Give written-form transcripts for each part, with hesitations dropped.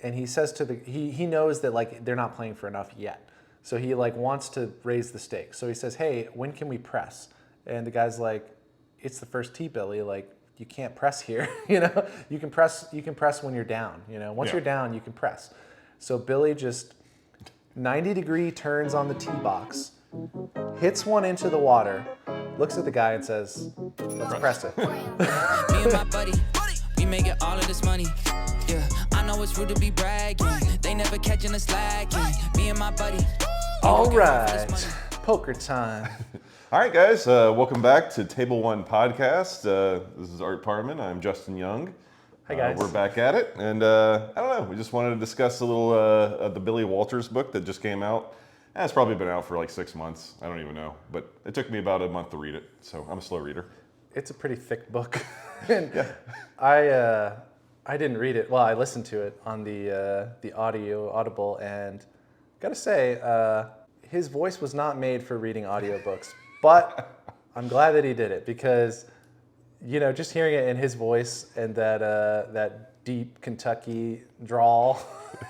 and he says to he knows that like they're not playing for enough yet, so he like wants to raise the stakes. So he says, "Hey, when can we press?" And the guy's like, "It's the first tee, Billy. Like you can't press here. You know, you can press when you're down. You know, once you're down, you can press." So Billy just 90-degree turns on the tee box, hits one into the water, looks at the guy and says, "Let's press it." Me and my buddy, we making all of this money. Yeah, I know it's rude to be bragging. They never catching us slacking. Me and my buddy. All right, poker time. All right, guys, welcome back to Table One Podcast. This is Art Parman. I'm Justin Young. Hi, guys. We're back at it, and I don't know. We just wanted to discuss a little the Billy Walters book that just came out. It's probably been out for like 6 months. I don't even know, but it took me about a month to read it, so I'm a slow reader. It's a pretty thick book. And I didn't read it. Well, I listened to it on the Audible, and gotta say, his voice was not made for reading audiobooks. But I'm glad that he did it because, you know, just hearing it in his voice and that deep Kentucky drawl,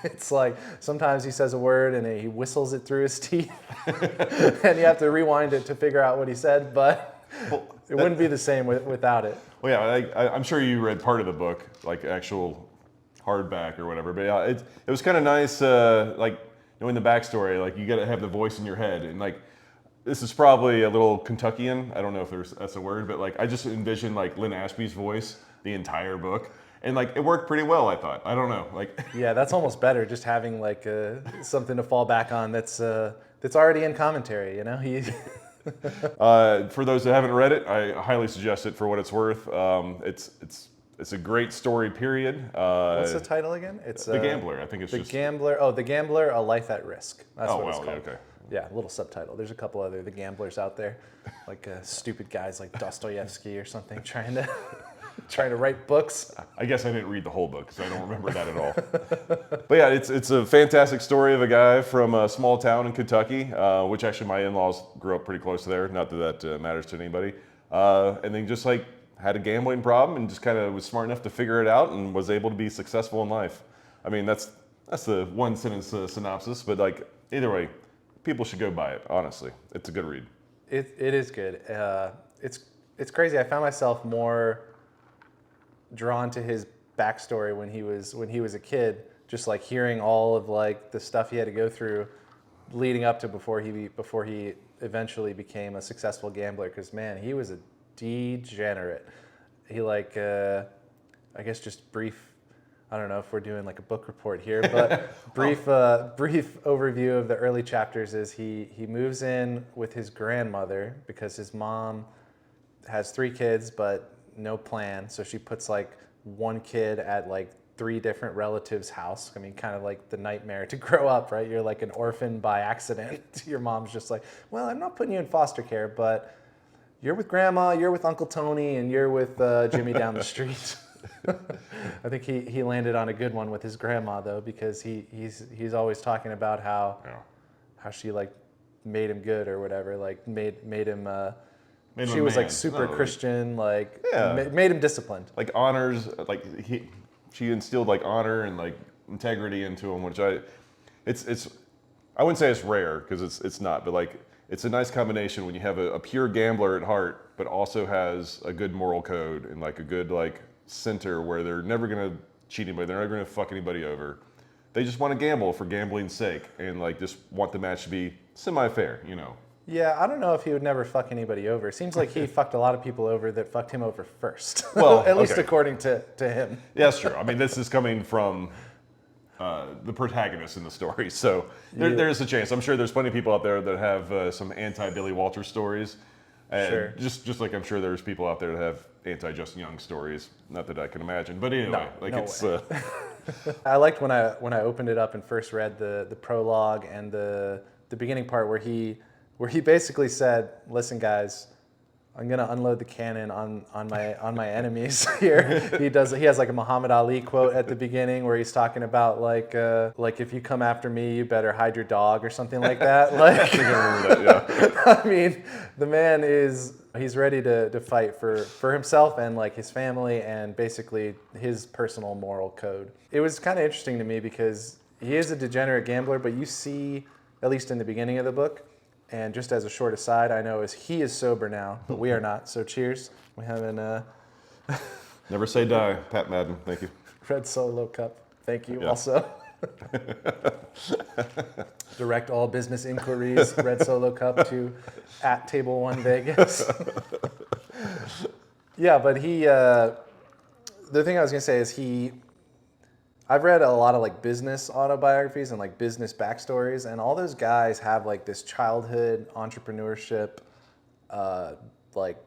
it's like sometimes he says a word and he whistles it through his teeth, and you have to rewind it to figure out what he said. But it wouldn't be the same without it. Well, yeah, I'm sure you read part of the book, like actual hardback or whatever. But yeah, it was kind of nice, like knowing the backstory. Like you got to have the voice in your head, and like this is probably a little Kentuckian. I don't know if that's a word, but like I just envisioned like Lynn Ashby's voice the entire book, and like it worked pretty well. I thought. I don't know, like yeah, that's almost better. Just having like something to fall back on that's already in commentary. You know, he. For those that haven't read it, I highly suggest it for what it's worth. It's a great story. Period. What's the title again? It's The Gambler. I think it's The just Gambler. Oh, The Gambler: A Life at Risk. That's what it's called. Yeah, okay. Yeah, little subtitle. There's a couple other The Gamblers out there, like stupid guys like Dostoevsky or something trying to write books. I guess I didn't read the whole book because I don't remember that at all. But yeah, it's a fantastic story of a guy from a small town in Kentucky, which actually my in-laws grew up pretty close to there. Not that matters to anybody. And then just like had a gambling problem and just kind of was smart enough to figure it out and was able to be successful in life. I mean, that's the one sentence synopsis, but like either way, people should go buy it. Honestly, it's a good read. It is good. It's crazy. I found myself more drawn to his backstory when he was a kid, just like hearing all of like the stuff he had to go through leading up to before he eventually became a successful gambler. Because man, he was a degenerate. He like I guess just brief. I don't know if we're doing like a book report here, but brief overview of the early chapters is he moves in with his grandmother because his mom has 3 kids but no plan, so she puts like one kid at like 3 different relatives' house. I mean, kind of like the nightmare to grow up, right? You're like an orphan by accident. Your mom's just like, well, I'm not putting you in foster care, but you're with grandma, you're with Uncle Tony, and you're with Jimmy down the street. I think he landed on a good one with his grandma though, because he's always talking about how she like made him good or whatever, like made him. She was like super Christian, like made him disciplined. Like honors, like she instilled like honor and like integrity into him, which I wouldn't say it's rare because it's not, but like it's a nice combination when you have a pure gambler at heart, but also has a good moral code and like a good like center where they're never gonna cheat anybody, they're never gonna fuck anybody over. They just want to gamble for gambling's sake and like just want the match to be semi-fair, you know. Yeah, I don't know if he would never fuck anybody over. It seems like he fucked a lot of people over that fucked him over first. Well, at least according to him. Yeah, that's true. I mean, this is coming from the protagonist in the story, so there's a chance. I'm sure there's plenty of people out there that have some anti-Billy Walters stories. And sure. Just like I'm sure there's people out there that have anti-Justin Young stories. Not that I can imagine, but anyway, I liked when I opened it up and first read the prologue and the beginning part where he basically said, "Listen, guys, I'm gonna unload the cannon on my enemies here." He has like a Muhammad Ali quote at the beginning where he's talking about like if you come after me, you better hide your dog or something like that. Like, I remember that, yeah. I mean, the man is He's ready to fight for himself and like his family and basically his personal moral code. It was kind of interesting to me because he is a degenerate gambler, but you see, at least in the beginning of the book, and just as a short aside, I know he is sober now, but we are not. So cheers. We haven't Never say die, Pat Madden. Thank you. Red Solo Cup. Thank you Yeah. also. Direct all business inquiries, Red Solo Cup to @Table One Vegas. Yeah, but the thing I was gonna say is I've read a lot of like business autobiographies and like business backstories, and all those guys have like this childhood entrepreneurship like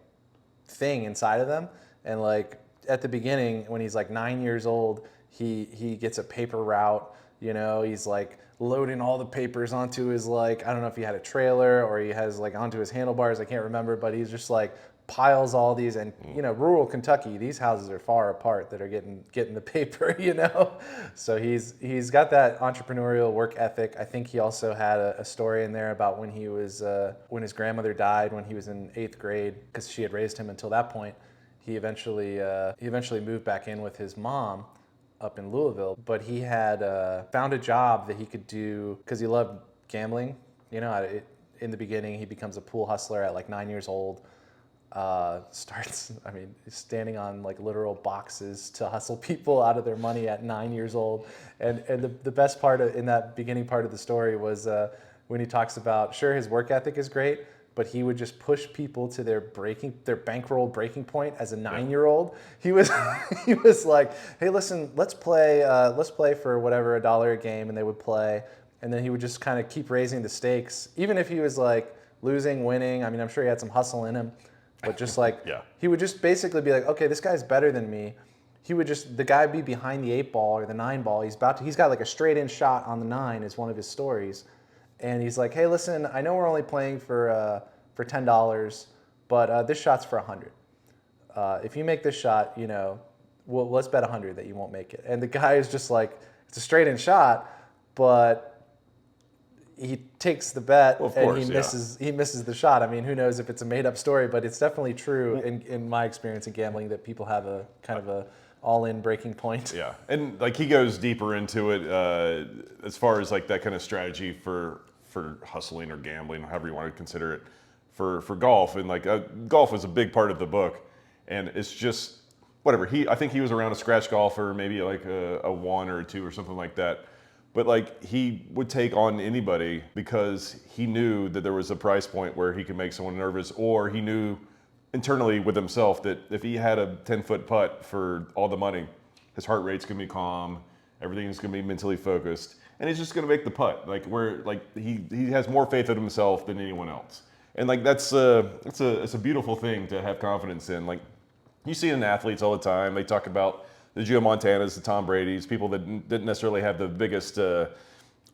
thing inside of them. And like at the beginning, when he's like 9 years old, he gets a paper route. You know, he's like loading all the papers onto his like, I don't know if he had a trailer or he has like onto his handlebars. I can't remember, but he's just like piles all these, and you know, rural Kentucky, these houses are far apart that are getting the paper, you know. So he's got that entrepreneurial work ethic. I think he also had a story in there about when he was when his grandmother died when he was in 8th grade, because she had raised him until that point. He eventually moved back in with his mom up in Louisville, but he had found a job that he could do because he loved gambling. You know, in the beginning, he becomes a pool hustler at like 9 years old. Standing on like literal boxes to hustle people out of their money at 9 years old. And the best part in that beginning part of the story was when he talks about, sure, his work ethic is great, but he would just push people to their bankroll breaking point as a 9-year-old. He was he was like, hey, listen, let's play for whatever, $1 a game, and they would play, and then he would just kind of keep raising the stakes, even if he was like losing, winning. I mean, I'm sure he had some hustle in him, but just like he would just basically be like, okay, this guy's better than me. The guy would be behind the 8 ball or the 9 ball. He's got like a straight in shot on the 9 is one of his stories. And he's like, hey, listen, I know we're only playing for $10, but this shot's for $100. If you make this shot, you know, let's bet $100 that you won't make it. And the guy is just like, it's a straight in shot, but he takes the bet and he misses the shot. I mean, who knows if it's a made up story, but it's definitely true in my experience in gambling that people have a kind of a all-in breaking point. Yeah, and like he goes deeper into it as far as like that kind of strategy for hustling or gambling, however you want to consider it, for golf. And like golf was a big part of the book, and it's just whatever. I think he was around a scratch golfer, maybe like a 1 or a 2 or something like that. But like he would take on anybody because he knew that there was a price point where he could make someone nervous, or he knew internally with himself that if he had a 10-foot putt for all the money, his heart rate's gonna be calm, everything's gonna be mentally focused, and he's just gonna make the putt. Like he has more faith in himself than anyone else, and like it's a beautiful thing to have confidence in. Like you see it in athletes all the time. They talk about the Joe Montanas, the Tom Bradys, people that didn't necessarily have the biggest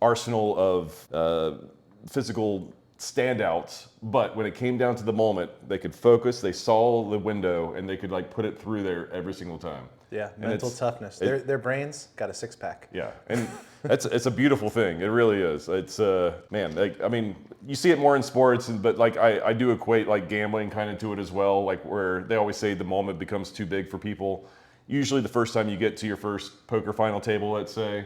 arsenal of physical standouts, but when it came down to the moment, they could focus, they saw the window, and they could like put it through there every single time. Yeah, mental toughness. Their brains got a 6-pack. Yeah, and it's a beautiful thing. It really is. It's man, like, I mean, you see it more in sports, but like I do equate like gambling kind of to it as well. Like where they always say the moment becomes too big for people. Usually the first time you get to your first poker final table, let's say,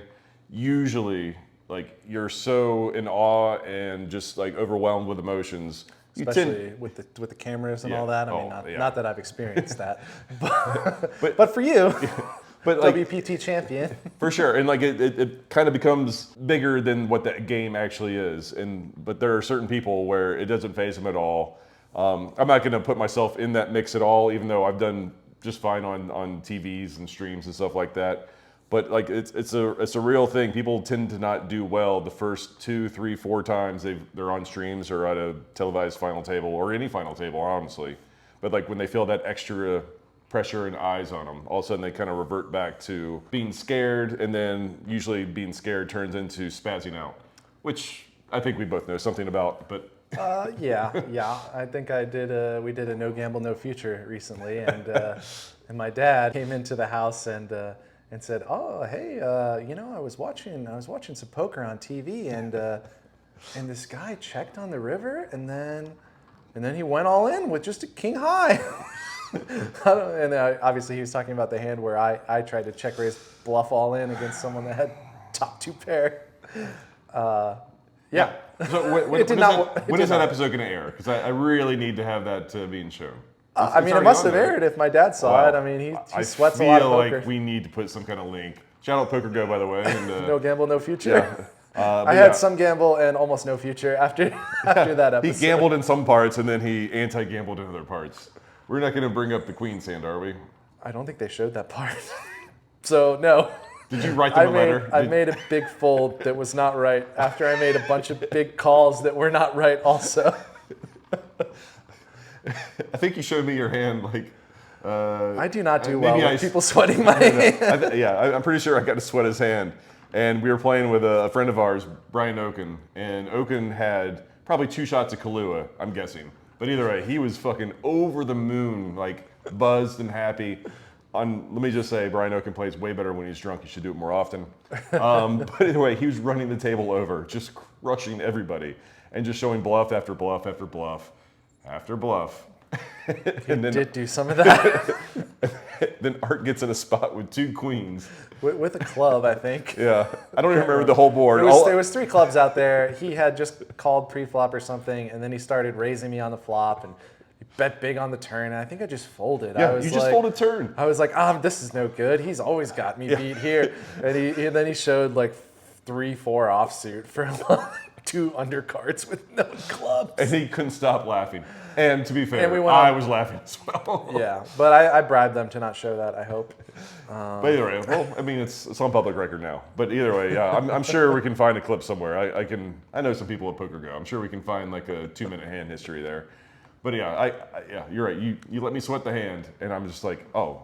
usually like you're so in awe and just like overwhelmed with emotions. Especially with the cameras and all that. I mean, not that I've experienced that, but for you, but like, WPT champion. For sure, and like it kind of becomes bigger than what that game actually is. But there are certain people where it doesn't faze them at all. I'm not going to put myself in that mix at all, even though I've done just fine on TVs and streams and stuff like that. But like it's a real thing. People tend to not do well the first 2, 3, 4 times they're on streams or at a televised final table or any final table, honestly. But like when they feel that extra pressure and eyes on them, all of a sudden they kind of revert back to being scared, and then usually being scared turns into spazzing out, which I think we both know something about. But yeah. I think we did a No Gamble, No Future recently, and my dad came into the house and said, "Oh, hey, you know, I was watching some poker on TV, and this guy checked on the river, and then And then he went all in with just a king high. Obviously he was talking about the hand where I tried to check raise bluff all in against someone that had top 2 pair. Yeah. So when is that episode going to air? Because I really need to have that being shown. I mean, it must have aired if my dad saw it. I mean, he sweats a lot of poker. I feel like we need to put some kind of link. Shout out Poker Go, by the way. And, no gamble, no future. Yeah. I had some gamble and almost no future after that episode. He gambled in some parts and then he anti-gambled in other parts. We're not going to bring up the Queen's hand, are we? I don't think they showed that part. So, no. Did you write them a letter? I made a big fold that was not right after I made a bunch of big calls that were not right also. I think you showed me your hand like... I do not do well with people sweating my hand. I'm pretty sure I got to sweat his hand. And we were playing with a friend of ours, Brian Oken. And Oken had probably 2 shots of Kahlua, I'm guessing. But either way, he was fucking over the moon, like buzzed and happy. Let me just say, Brian Oken plays way better when he's drunk. You should do it more often. But anyway, he was running the table over, just crushing everybody, and just showing bluff after bluff after bluff after bluff. And then, did do some of that. Then Art gets in a spot with 2 queens. With a club, I think. Yeah, I don't even remember the whole board. There was 3 clubs out there. He had just called pre-flop or something, and then he started raising me on the flop, and he bet big on the turn, and I think I just folded. Yeah, you just folded turn. I was like, this is no good. He's always got me beat here. And then he showed like 3-4 offsuit for like 2 undercards with no clubs. And he couldn't stop laughing. And to be fair, I was laughing as well. Yeah, but I bribed them to not show that, I hope. But either way, well, I mean, it's on public record now. But either way, yeah, I'm sure we can find a clip somewhere. I know some people at Poker Go. I'm sure we can find like a 2-minute hand history there. But yeah, you're right. You let me sweat the hand, and I'm just like, oh,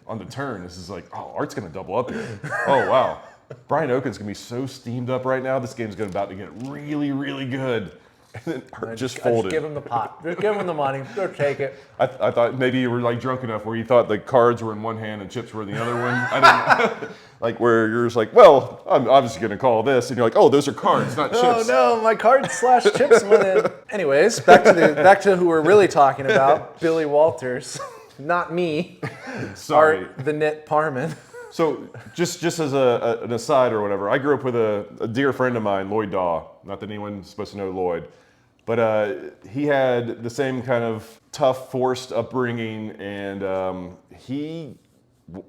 on the turn, this is like, oh, Art's gonna double up here. Oh wow, Brian Oken's gonna be so steamed up right now. This game's about to get really, really good. And then Art just folded. Just give him the pot. Just give him the money. Go take it. I thought maybe you were like drunk enough where you thought the cards were in one hand and chips were in the other one. I didn't like where you're just like, well, I'm obviously gonna call this, and you're like, oh, those are cards, not chips. Oh no, my cards / chips went in. Anyways, back to who we're really talking about, Billy Walters, not me. Sorry, Art the Knit Parman. So just as an aside or whatever, I grew up with a dear friend of mine, Lloyd. Not that anyone's supposed to know Lloyd, but he had the same kind of tough, forced upbringing, and he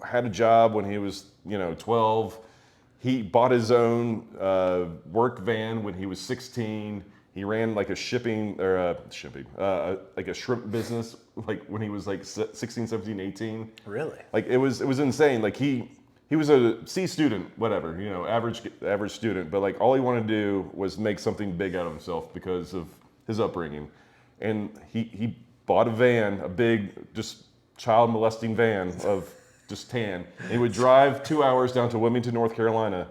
had a job when he was 12. He bought his own work van when he was 16. He ran like a like a shrimp business, like when he was like 16, 17, 18. Really? Like it was insane. Like he was a C student, whatever, average student, but like all he wanted to do was make something big out of himself because of his upbringing. And he bought a van, a big, just child molesting van of just tan. And he would drive 2 hours down to Wilmington, North Carolina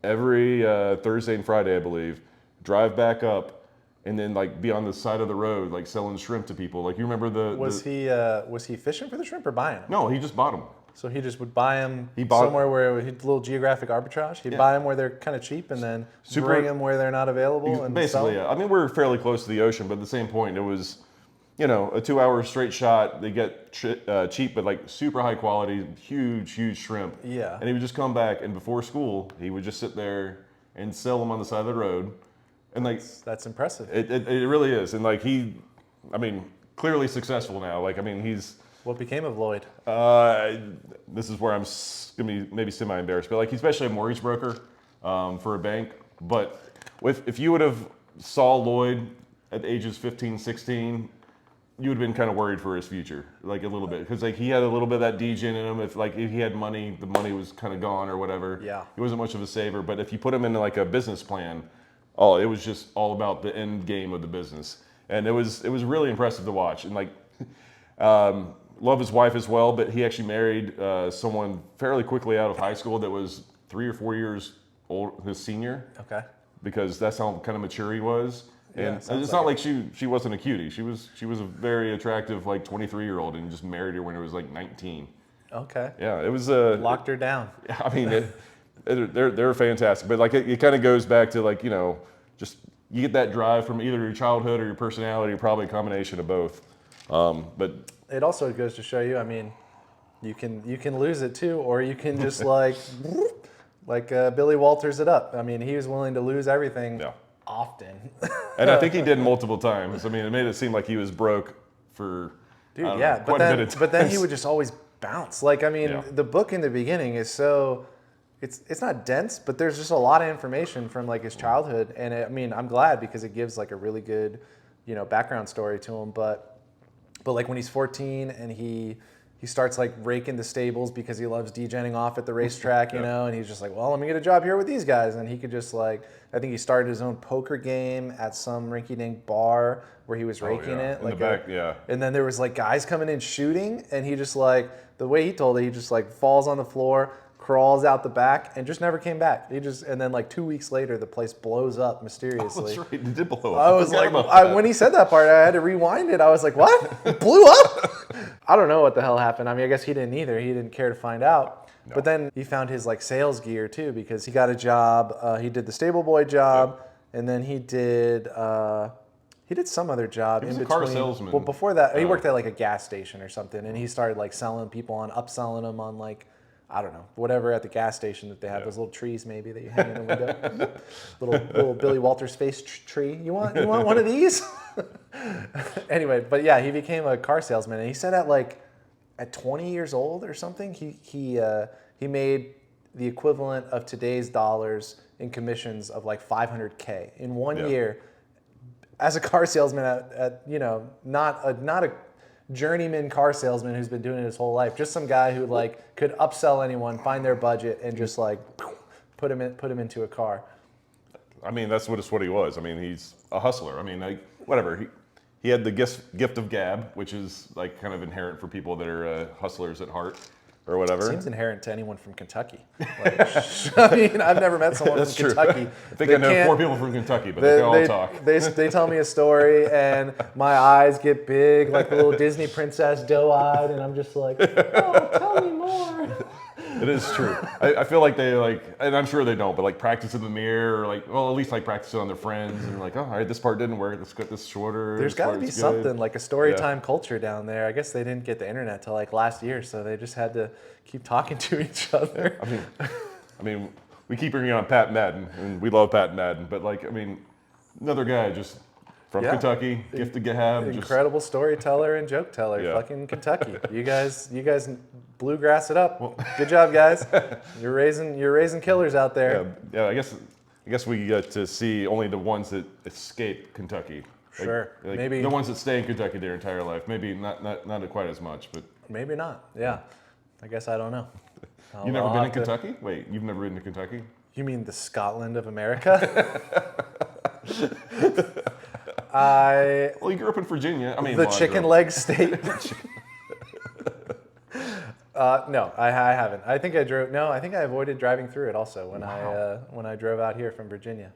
every Thursday and Friday, I believe, drive back up, and then like be on the side of the road, like selling shrimp to people. Like you remember was he fishing for the shrimp or buying them? No, he just bought them. So he just would buy them somewhere where he did a little geographic arbitrage. He'd buy them where they're kind of cheap, and then bring them where they're not available. And basically, yeah. I mean, we're fairly close to the ocean, but at the same point, it was, a 2 hour straight shot. They get cheap, but like super high quality, huge shrimp. Yeah. And he would just come back, and before school, he would just sit there and sell them on the side of the road. And like that's impressive. It really is. And like clearly successful now. Like he's. What became of Lloyd? This is where I'm gonna be maybe semi-embarrassed, but like he's especially a mortgage broker for a bank. But if you would have saw Lloyd at the ages 15, 16, you would have been kind of worried for his future, like a little bit, because like he had a little bit of that degen in him. If he had money, the money was kind of gone or whatever. Yeah. He wasn't much of a saver, but if you put him into like a business plan, it was just all about the end game of the business, and it was really impressive to watch. And like. Love his wife as well, but he actually married someone fairly quickly out of high school that was 3 or 4 years old, his senior. Okay. Because that's how kind of mature he was. And yeah, it's not like she wasn't a cutie. She was a very attractive like 23-year-old, and just married her when he was like 19. Okay. Yeah, it was locked her down. I mean, they're fantastic, but like it kind of goes back to like just you get that drive from either your childhood or your personality, or probably a combination of both. But it also goes to show you, I mean, you can lose it too, or you can just like Billy Walters it up. I mean, he was willing to lose everything often. And I think he did multiple times. I mean, it made it seem like he was broke for quite a bit of time. But then he would just always bounce. Like, I mean, the book in the beginning is so, it's not dense, but there's just a lot of information from like his childhood. And I mean, I'm glad because it gives like a really good, background story to him. But like when he's 14 and he starts like raking the stables because he loves degenning off at the racetrack, and he's just like, well, let me get a job here with these guys. And he could just like, I think he started his own poker game at some rinky-dink bar where he was raking it. In the back, And then there was like guys coming in shooting, and he just like, the way he told it, he just like falls on the floor, crawls out the back, and just never came back. And then like 2 weeks later, the place blows up mysteriously. Oh, that's right, it did blow up. I was like, when he said that part, I had to rewind it. I was like, what? It blew up? I don't know what the hell happened. I mean, I guess he didn't either. He didn't care to find out. No. But then he found his like sales gear too, because he got a job. He did the stable boy job, and then he did some other job he was in a between. Car salesman. Well, before that, he worked at like a gas station or something, and he started like selling people on, upselling them on like, I don't know, whatever at the gas station that they have, those little trees maybe that you hang in the window. little Billy Walters face tree. You want one of these? Anyway, but yeah, he became a car salesman, and he said at 20 years old or something, he made the equivalent of today's dollars in commissions of like $500K in 1 year as a car salesman at not a journeyman car salesman who's been doing it his whole life. Just some guy who like could upsell anyone, find their budget, and just like put him into a car. I mean, that's what he was. I mean, he's a hustler. I mean, like whatever. He had the gift of gab, which is like kind of inherent for people that are hustlers at heart, or whatever. Seems inherent to anyone from Kentucky. Like, I mean, I've never met someone from Kentucky. I think I know 4 people from Kentucky, but they all talk. They tell me a story, and my eyes get big, like the little Disney princess, doe-eyed, and I'm just like, oh, tell me more. It is true. I feel like they like, and I'm sure they don't, but like practice in the mirror, or like, well, at least like practice it on their friends, and like, oh, all right, this part didn't work. Let's cut this shorter. There's got to be something like a story time culture down there. I guess they didn't get the internet till like last year, so they just had to keep talking to each other. I mean, we keep bringing on Pat Madden, and we love Pat Madden, but like, I mean, another guy just from Kentucky, gift of gab, incredible storyteller and joke teller, fucking Kentucky. You guys bluegrass it up. Well, good job, guys. You're raising killers out there. Yeah. I guess we get to see only the ones that escape Kentucky. Sure. Like maybe the ones that stay in Kentucky their entire life. Maybe not quite as much, but maybe not. Yeah. I guess I don't know. You've never been in Kentucky? Wait, you've never been to Kentucky? You mean the Scotland of America? Well, you grew up in Virginia. I mean, the chicken leg state. No, I haven't. I think I drove. No, I think I avoided driving through it also when I drove out here from Virginia.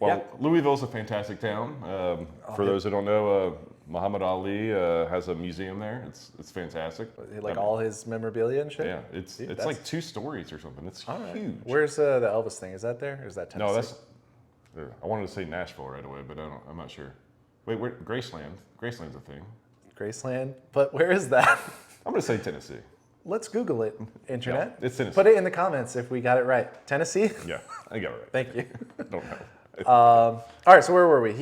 Well, Louisville's a fantastic town. For those who don't know, Muhammad Ali has a museum there. It's fantastic. Like all his memorabilia and shit? Yeah, it's like 2 stories or something. It's huge. Where's the Elvis thing? Is that there? Or is that Tennessee? No, that's. I wanted to say Nashville right away, but I'm not sure. Wait, where? Graceland. Graceland's a thing. Graceland? But where is that? I'm going to say Tennessee. Let's Google it, internet. No, it's Tennessee. Put it in the comments if we got it right. Tennessee? Yeah, I got it right. Thank you. Don't know. All right, so where were we?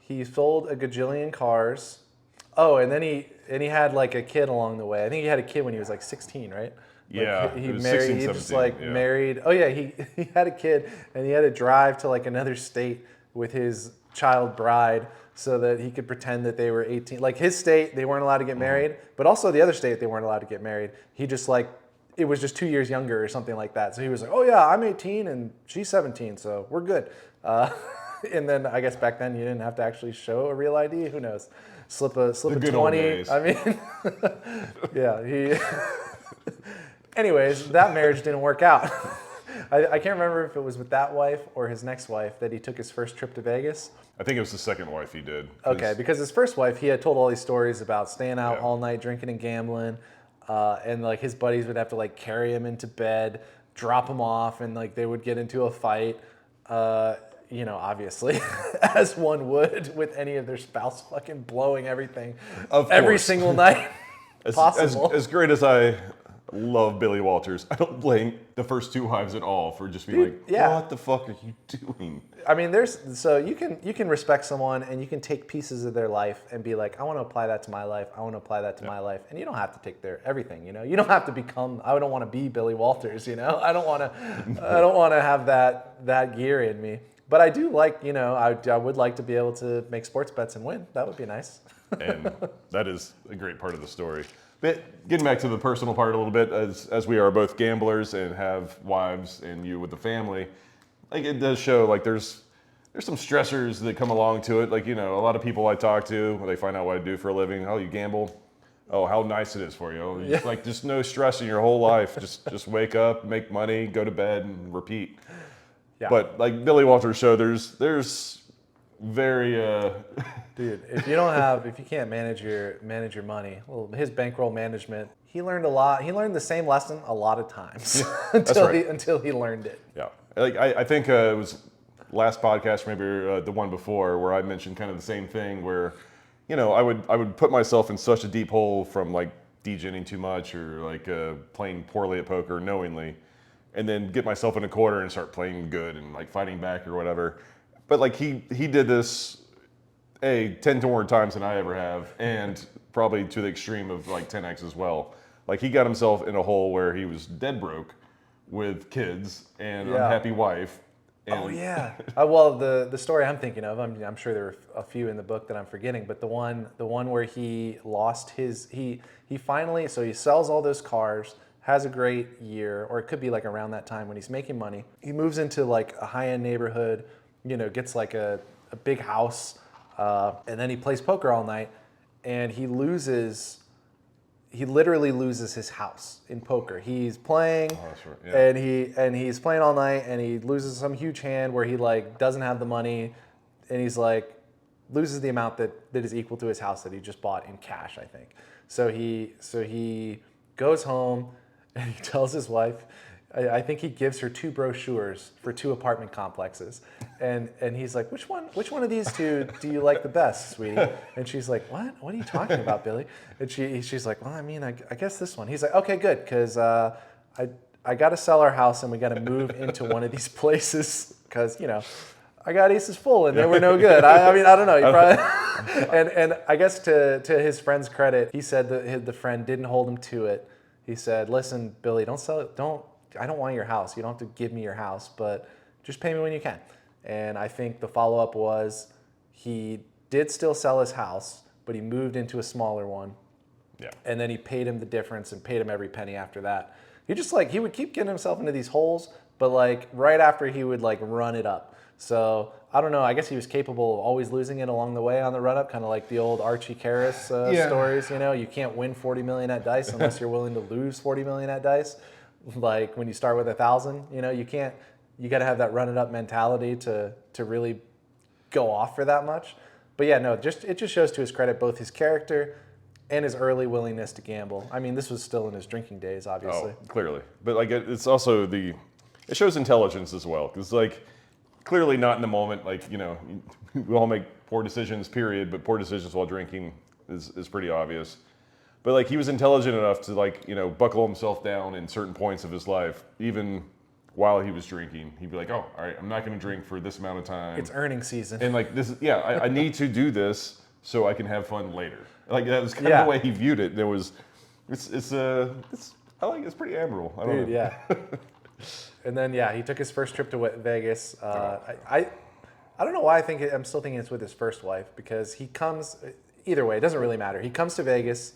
He sold a gajillion cars. Oh, and then he had like a kid along the way. I think he had a kid when he was like 16, right? Yeah, he was married. 16, he 17, just like married. Oh yeah, he had a kid, and he had to drive to like another state with his child bride so that he could pretend that they were 18. Like his state, they weren't allowed to get married, but also the other state, they weren't allowed to get married. He just like, it was just 2 years younger or something like that. So he was like, oh yeah, I'm 18 and she's 17, so we're good. And then I guess back then you didn't have to actually show a real ID. Who knows? Slip a 20. I mean, yeah. Anyways, that marriage didn't work out. I can't remember if it was with that wife or his next wife that he took his first trip to Vegas. I think it was the second wife he did. Okay, because his first wife, he had told all these stories about staying out all night, drinking and gambling, and like his buddies would have to like carry him into bed, drop him off, and like they would get into a fight. obviously, as one would with any of their spouse fucking blowing everything Of every course. single night possible. As great as I love Billy Walters, I don't blame the first 2 wives at all for just being like, yeah. what the fuck are you doing? I mean, so you can respect someone and you can take pieces of their life and be like, I want to apply that to my life. I want to apply that to my life. And you don't have to take their everything, You don't have to become. I don't want to be Billy Walters, I don't want to have that gear in me. But I do like, I would like to be able to make sports bets and win. That would be nice. And that is a great part of the story. But getting back to the personal part a little bit, as we are both gamblers and have wives and you with the family, like it does show like there's some stressors that come along to it. Like, a lot of people I talk to, when they find out what I do for a living, oh, you gamble? Oh, how nice it is for you. Oh, like just no stress in your whole life. Just wake up, make money, go to bed and repeat. Yeah. But like Billy Walters' show, there's very dude, if you can't manage your money, well, his bankroll management, he learned a lot. He learned the same lesson a lot of times until he learned it. Yeah, like I think it was last podcast, maybe the one before, where I mentioned kind of the same thing, where I would put myself in such a deep hole from like degenerating too much or like playing poorly at poker knowingly, and then get myself in a corner and start playing good and like fighting back or whatever. But like he did this 10 more times than I ever have, and probably to the extreme of like 10x as well. Like he got himself in a hole where he was dead broke with kids and an unhappy wife. And oh yeah. Well, the story I'm thinking of, I'm sure there are a few in the book that I'm forgetting, but the one where he lost he finally, so he sells all those cars, has a great year, or it could be like around that time when he's making money. He moves into like a high-end neighborhood, gets like a big house, and then he plays poker all night, and he literally loses his house in poker. He's playing, and he's playing all night, and he loses some huge hand where he like doesn't have the money, and he's like loses the amount that is equal to his house that he just bought in cash, I think. So he goes home and he tells his wife, I think he gives her 2 brochures for 2 apartment complexes, and he's like, which one of these 2 do you like the best, sweetie? And she's like, what are you talking about, Billy? And she's like, well, I mean, I guess this one. He's like, okay, good, because I got to sell our house and we got to move into one of these places because I got aces full and they were no good. I mean, I don't know. He probably and I guess to his friend's credit, he said that the friend didn't hold him to it. He said, listen, Billy, don't sell it. I don't want your house. You don't have to give me your house, but just pay me when you can. And I think the follow-up was he did still sell his house, but he moved into a smaller one. Yeah. And then he paid him the difference and paid him every penny after that. He would keep getting himself into these holes, but like right after he would like run it up. So I don't know. I guess he was capable of always losing it along the way on the run up, kind of like the old Archie Karras stories. You can't win 40 million at dice unless you're willing to lose 40 million at dice. Like when you start with 1,000, you got to have that run it up mentality to really go off for that much. But yeah, no, it just shows to his credit both his character and his early willingness to gamble. I mean, this was still in his drinking days, obviously. Oh, clearly. But like it's also it shows intelligence as well, because like clearly not in the moment. Like we all make poor decisions, period. But poor decisions while drinking is pretty obvious. But like he was intelligent enough to like buckle himself down in certain points of his life, even while he was drinking. He'd be like, "Oh, all right, I'm not going to drink for this amount of time. It's earning season." And like this, I need to do this so I can have fun later. Like that was kind of the way he viewed it. It's pretty admirable. I don't know. Yeah. And then he took his first trip to Vegas. I don't know why I'm still thinking it's with his first wife, because he comes. Either way, it doesn't really matter. He comes to Vegas.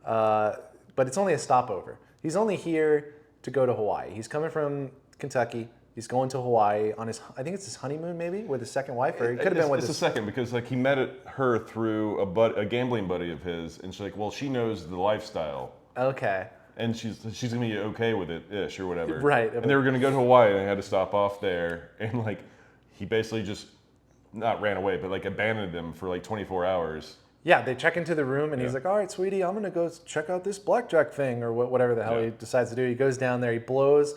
But it's only a stopover. He's only here to go to Hawaii. He's coming from Kentucky. He's going to Hawaii on I think it's his honeymoon maybe, with his second wife, or it could have been with his second, because like he met her through a gambling buddy of his, and she's like, well, she knows the lifestyle. Okay. And she's gonna be okay with it, ish, or whatever. Right. And they were gonna go to Hawaii, and they had to stop off there, and like he basically just not ran away, but like abandoned them for like 24 hours. Yeah, they check into the room, and he's like, all right, sweetie, I'm going to go check out this blackjack thing, or whatever the hell he decides to do. He goes down there, he blows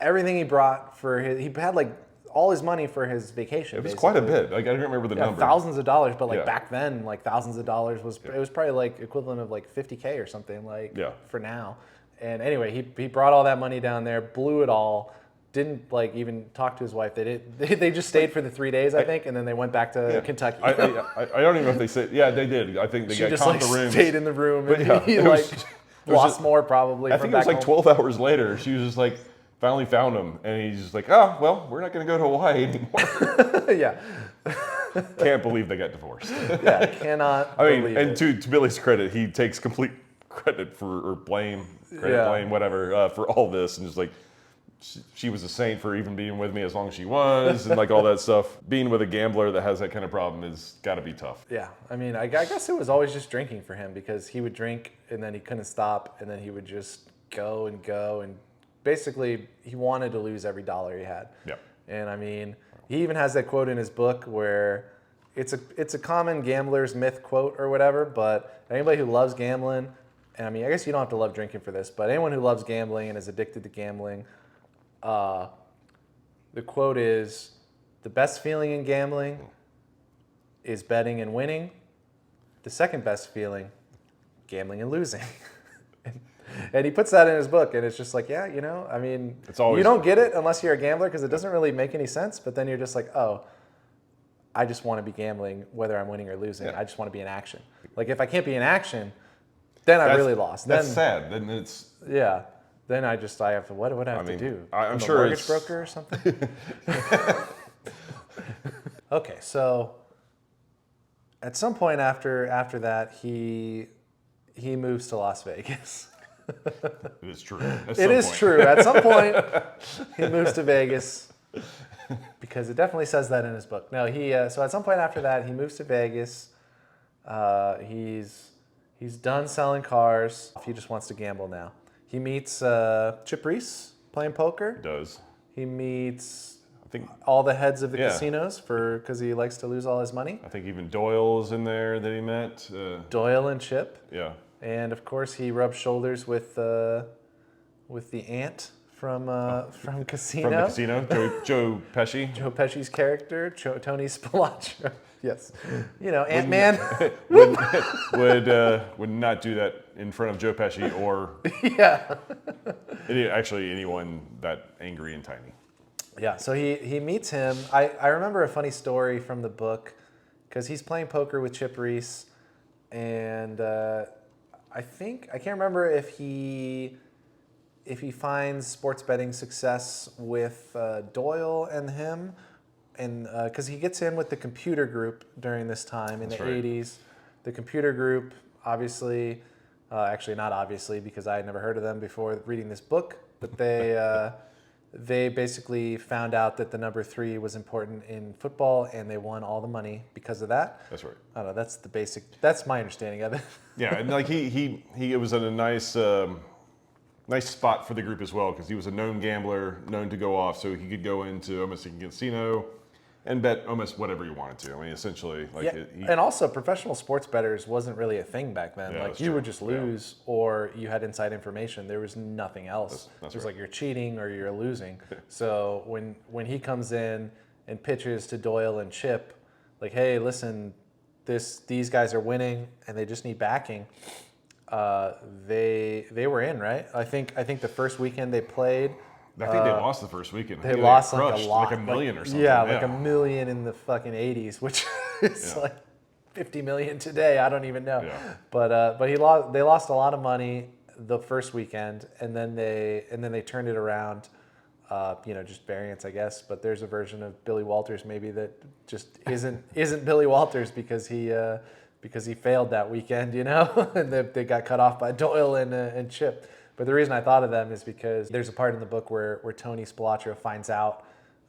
everything he brought he had like all his money for his vacation. It was quite a bit. Like, I don't remember the number. Thousands of dollars, but like Yeah. back then, like thousands of dollars was it was probably like equivalent of like $50K or something like for now. And anyway, he brought all that money down there, blew it all. Didn't like even talk to his wife. They just stayed for the 3 days, I think, and then they went back to Kentucky. I don't even know if they said. Yeah, they did. I think they She got just caught like the room. stayed in the room, and yeah, he it like was- lost more probably. I from think it was back like home. 12 hours later. She was just like, finally found him, and he's just like, oh well, we're not going to go to Hawaii anymore. Yeah, Can't believe they got divorced. yeah, cannot. I mean, believe and it. to Billy's credit, he takes complete credit for blame, whatever, for all this, and just like she was a saint for even being with me as long as she was, and like all that stuff. Being with a gambler that has that kind of problem is got to be tough. Yeah, I mean, I guess it was always just drinking for him because he would drink and then he couldn't stop, and then he would just go and basically he wanted to lose every dollar he had. Yeah. And I mean, he even has that quote in his book where it's a common gambler's myth quote or whatever, but anybody who loves gambling, and I mean, I guess you don't have to love drinking for this, but anyone who loves gambling and is addicted to gambling, the quote is, the best feeling in gambling is betting and winning. The second best feeling, gambling and losing. And he puts that in his book, and it's just like, yeah, you know, I mean, It's always- you don't get it unless you're a gambler because it doesn't really make any sense, but then you're just like, oh, I just want to be gambling whether I'm winning or losing. Yeah. I just want to be in action. Like, if I can't be in action, then I really lost. That's Then, sad. Then it's yeah. Then I have to, what would I have mean, to do? I'm I'm sure a mortgage it's- broker or something? Okay, so at some point after that, he moves to Las Vegas. it is true. It is true. At some point, he moves to Vegas because it definitely says that in his book. No, so at some point after that, he moves to Vegas. He's done selling cars. He just wants to gamble now. He meets Chip Reese playing poker. Does. He meets I think all the heads of the Yeah. casinos because he likes to lose all his money. I think even Doyle's in there that he met. Doyle and Chip. Yeah. And of course, he rubs shoulders with the aunt from Casino. From the casino, Joe Pesci. Joe Pesci's character, Tony Spilotro. Yes, you know, Ant-Man. would not do that in front of Joe Pesci or Yeah. actually anyone that angry and tiny. Yeah. So he meets him. I remember a funny story from the book because he's playing poker with Chip Reese, and I can't remember if he finds sports betting success with Doyle and him, and because he gets in with the computer group during this time in That's the right. 80s. The computer group, obviously, actually not obviously because I had never heard of them before reading this book, but they basically found out that the number 3 was important in football, and they won all the money because of that. That's right. I don't know. That's my understanding of it. Yeah, and like he was in a nice spot for the group as well because he was a known gambler, known to go off, so he could go into almost a casino and bet almost whatever he wanted to. I mean, essentially, like Yeah, and also professional sports bettors wasn't really a thing back then. Yeah, Like that's you true. would just lose, or you had inside information. There was nothing else. That's It was right. like you're cheating or you're losing. So when he comes in and pitches to Doyle and Chip, like, hey, listen, these guys are winning and they just need backing. They were in, right? I think the first weekend they played. I think they lost the first weekend. I They think lost like crushed a lot, like $1 million or something. Yeah, like $1 million in the fucking 80s, which is like 50 million today. I don't even know. Yeah. But they lost a lot of money the first weekend, and then they turned it around. Just variance, I guess. But there's a version of Billy Walters maybe that just isn't Billy Walters because he failed that weekend, and they got cut off by Doyle and Chip. But the reason I thought of them is because there's a part in the book where Tony Spilotro finds out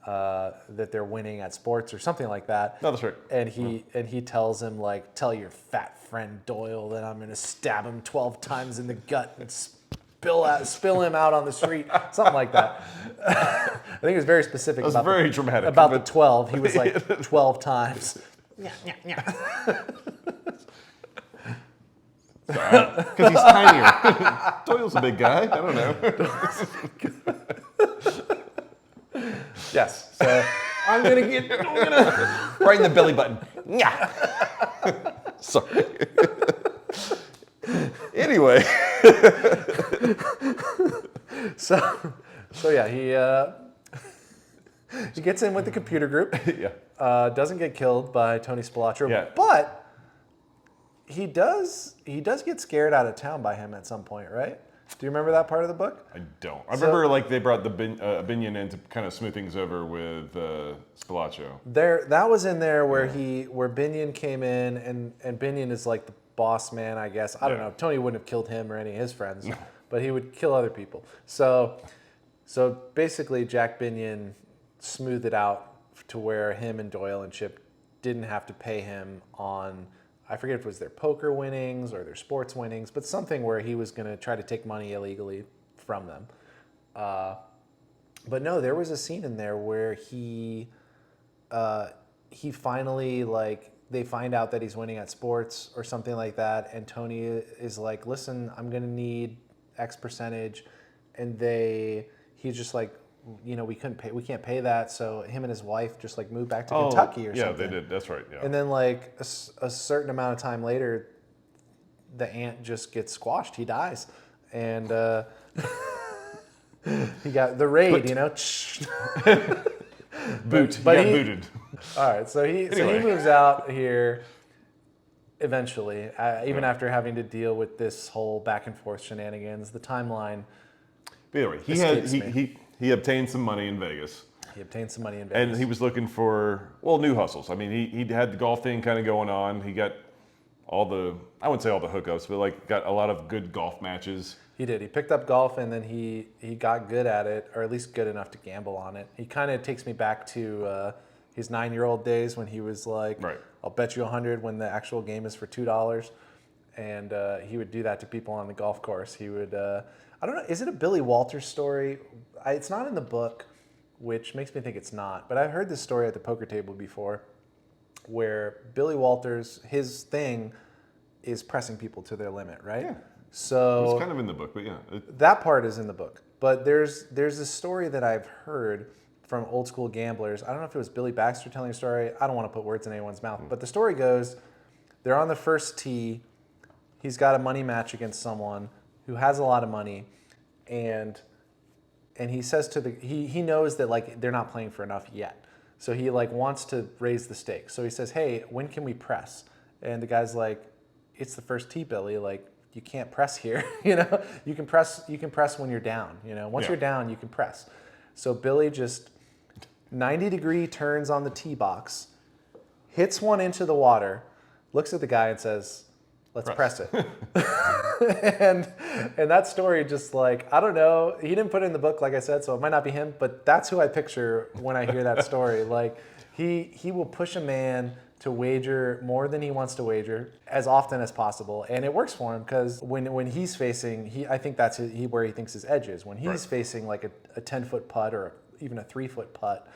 that they're winning at sports or something like that. No, that's right. And he tells him, like, tell your fat friend Doyle that I'm gonna stab him 12 times in the gut and spill him out on the street, something like that. I think it was very specific. That was about very dramatic. about the 12. He was like 12 times. Because he's tinier. Doyle's a big guy. I don't know. Yes. So I'm gonna get. Right in the belly button. Yeah. Sorry. Anyway. So yeah, he gets in with the computer group. Yeah. Doesn't get killed by Tony Spilotro, Yeah. but he does get scared out of town by him at some point, right? Do you remember that part of the book? I don't. I remember like they brought the Binion in to kind of smooth things over with Spilotro. That was in there where where Binion came in, and Binion is like the boss man, I guess. I don't know. Tony wouldn't have killed him or any of his friends, but he would kill other people. So basically, Jack Binion smoothed it out to where him and Doyle and Chip didn't have to pay him on, I forget if it was their poker winnings or their sports winnings, but something where he was going to try to take money illegally from them. But no, there was a scene in there where he finally, like, they find out that he's winning at sports or something like that, and Tony is like, listen, I'm going to need X percentage, and he's just like, you know, we can't pay that, so him and his wife just like moved back to Kentucky or something. Yeah, they did. That's right. Yeah. And then like a certain amount of time later, the ant just gets squashed. He dies, and he got the raid. You know, He got booted. All right, so he moves out here eventually, even after having to deal with this whole back and forth shenanigans. The timeline. But anyway, he obtained some money in Vegas. He obtained some money in Vegas. And he was looking for, well, new hustles. I mean, he had the golf thing kind of going on. He got all the, I wouldn't say all the hookups, but like got a lot of good golf matches. He did. He picked up golf, and then he got good at it, or at least good enough to gamble on it. He kind of takes me back to his 9-year-old days when he was like, right. I'll bet you 100 when the actual game is for $2. And he would do that to people on the golf course. He would, I don't know, is it a Billy Walters story? It's not in the book, which makes me think it's not. But I've heard this story at the poker table before where Billy Walters, his thing is pressing people to their limit, right? Yeah. So it's kind of in the book, but yeah. That part is in the book. But there's this story that I've heard from old school gamblers. I don't know if it was Billy Baxter telling a story. I don't want to put words in anyone's mouth. But the story goes, they're on the first tee. He's got a money match against someone who has a lot of money, and he says to he knows that like they're not playing for enough yet, so he like wants to raise the stakes. So he says, "Hey, when can we press?" And the guy's like, "It's the first tee, Billy. Like you can't press here. You know, you can press when you're down. You know, once you're down, you can press." So Billy just 90-degree turns on the tee box, hits one into the water, looks at the guy and says, "Let's press it." and that story just like, I don't know, he didn't put it in the book, like I said, so it might not be him, but that's who I picture when I hear that story. Like he will push a man to wager more than he wants to wager as often as possible, and it works for him because when he's facing, I think that's where he thinks his edge is. When he's facing like a 10-foot putt or even a 3-foot putt,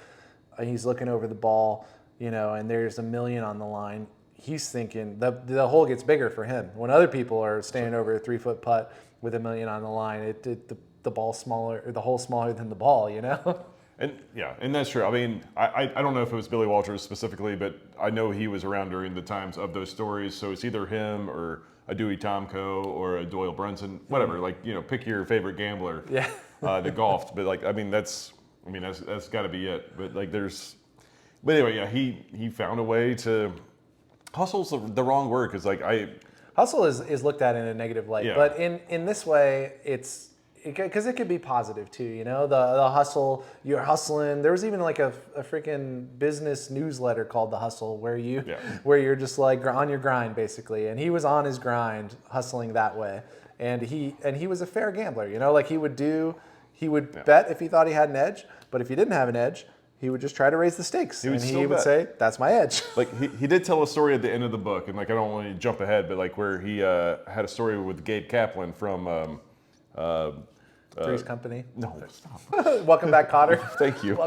he's looking over the ball, you know, and there's $1 million on the line. He's thinking the hole gets bigger for him. When other people are standing over a 3-foot putt with $1 million on the line, the ball's smaller, or the hole's smaller than the ball, you know? And yeah, and that's true. I mean, I don't know if it was Billy Walters specifically, but I know he was around during the times of those stories. So it's either him or a Dewey Tomko or a Doyle Brunson, whatever. Like, you know, pick your favorite gambler. Yeah. That golfed, but like, that's got to be it. But like, but anyway, yeah, he found a way to. Hustle's the wrong word because like hustle is looked at in a negative light, but in this way because it could be positive too. You know, the hustle, you're hustling. There was even like a freaking business newsletter called The Hustle where you're just like on your grind basically, and he was on his grind hustling that way, and he was a fair gambler. You know, like he would bet if he thought he had an edge, but if he didn't have an edge, he would just try to raise the stakes, and he would say, "That's my edge." Like he did tell a story at the end of the book, and like I don't want to jump ahead, but like where he had a story with Gabe Kaplan from Three's Company. No, stop. Welcome back, Cotter. Thank you.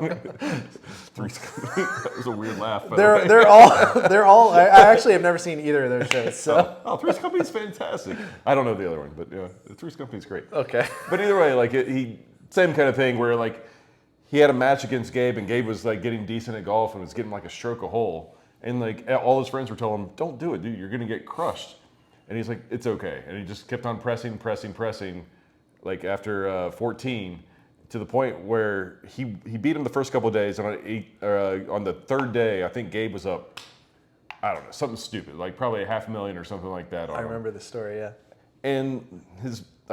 Three's Company. That was a weird laugh. They're all. I actually have never seen either of those shows. So. Three's Company's fantastic. I don't know the other one, but yeah, Three's Company's great. Okay. But either way, like he same kind of thing where like. he had a match against Gabe, and Gabe was like getting decent at golf and was getting like a stroke a hole. And like all his friends were telling him, "Don't do it, dude. You're gonna get crushed." And he's like, "It's okay." And he just kept on pressing. Like after 14, to the point where he beat him the first couple of days. And on the third day, I think Gabe was up, I don't know, something stupid, like probably $500,000 or something like that. I remember the story, yeah. And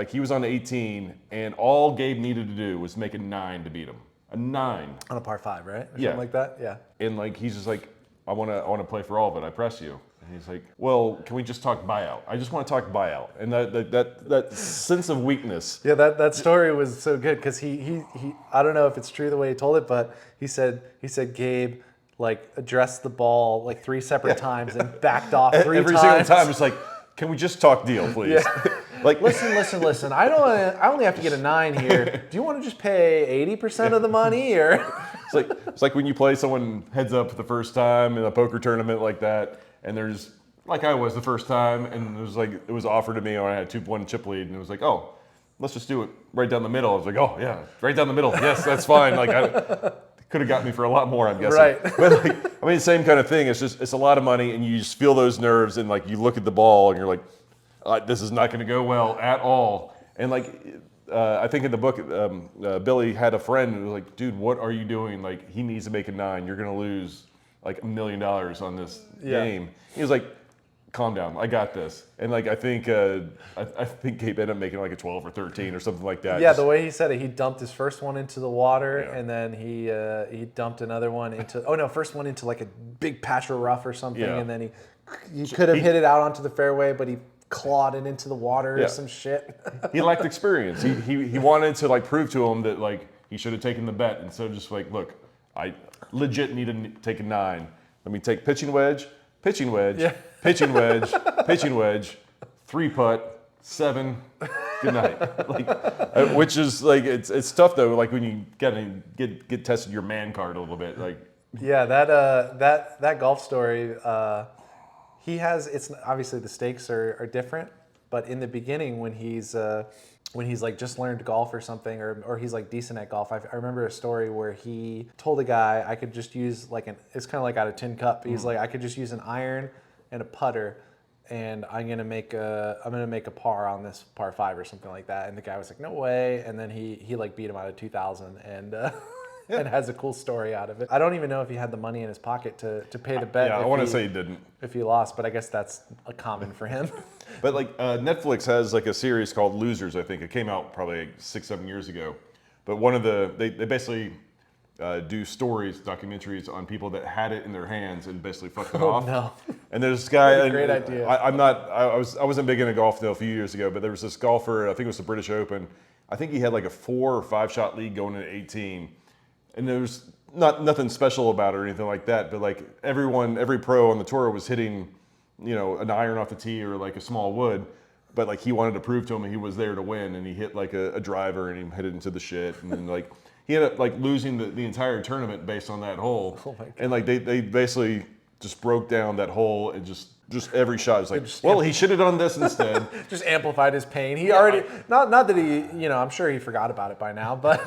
he was on 18, and all Gabe needed to do was make a 9 to beat him. A 9 on a par 5, right? Or yeah, something like that. Yeah. And like he's just like, I want to play for all of it. I press you. And he's like, well, can we just talk buyout? I just want to talk buyout. And that sense of weakness. Yeah, that story was so good because he I don't know if it's true the way he told it, but he said Gabe like addressed the ball like 3 separate times and backed off 3 times. Every single time, it's like, can we just talk deal, please? Yeah. Like, listen. I only have to get a 9 here. Do you want to just pay 80% of the money, or? It's like when you play someone heads up for the first time in a poker tournament like that, and there's like I was the first time, and it was offered to me when I had 2-1 chip lead, and it was like, oh, let's just do it right down the middle. I was like, oh yeah, right down the middle. Yes, that's fine. Like I could have got me for a lot more, I'm guessing. Right. But like, I mean, same kind of thing. It's a lot of money, and you just feel those nerves, and like you look at the ball, and you're like, this is not going to go well at all. And like, I think in the book, Billy had a friend who was like, dude, what are you doing? Like, he needs to make a 9. You're going to lose like $1 million on this game. He was like, calm down. I got this. And like, I think Gabe ended up making like a 12 or 13 or something like that. Yeah, the way he said it, he dumped his first one into the water, Yeah. and then he dumped another one into, first one into like a big patch of rough or something, Yeah. and then he could have hit it out onto the fairway, but he clawed it into the water or some shit. He lacked experience. He wanted to like prove to him that like he should have taken the bet instead of just like, look, I legit need to take a 9. Let me take pitching wedge, pitching wedge, pitching wedge, pitching wedge, 3-putt, 7. Good night. Like, which is like it's tough though. Like when you get tested your man card a little bit. Like Yeah, that golf story. He has, it's obviously the stakes are different, but in the beginning when he's like just learned golf or something, or he's like decent at golf, I remember a story where he told a guy I could just use like it's kind of like out of tin cup. He's like, I could just use an iron and a putter, and I'm gonna make a par on this par 5 or something like that. And the guy was like, no way. And then he like beat him out of 2,000 and. And has a cool story out of it. I don't even know if he had the money in his pocket to pay the bet. yeah, I want to say he didn't. If he lost, but I guess that's a common for him. But like Netflix has like a series called Losers. I think it came out probably like 6-7 years ago. But one of they basically do documentaries on people that had it in their hands and basically fucked it off. No. And there's this guy. What a great idea. I wasn't big into golf though a few years ago, but there was this golfer. I think it was the British Open. I think he had like a 4 or 5 shot lead going into 18. And there was nothing special about it or anything like that, but like every pro on the tour was hitting, an iron off the tee or like a small wood, but like he wanted to prove to him he was there to win, and he hit like a driver and he hit it into the shit, and then like he ended up like losing the entire tournament based on that hole. Oh my God. And like they basically just broke down that hole and just every shot was like, well, he should have done this instead. Just amplified his pain. He already, not that he, I'm sure he forgot about it by now, but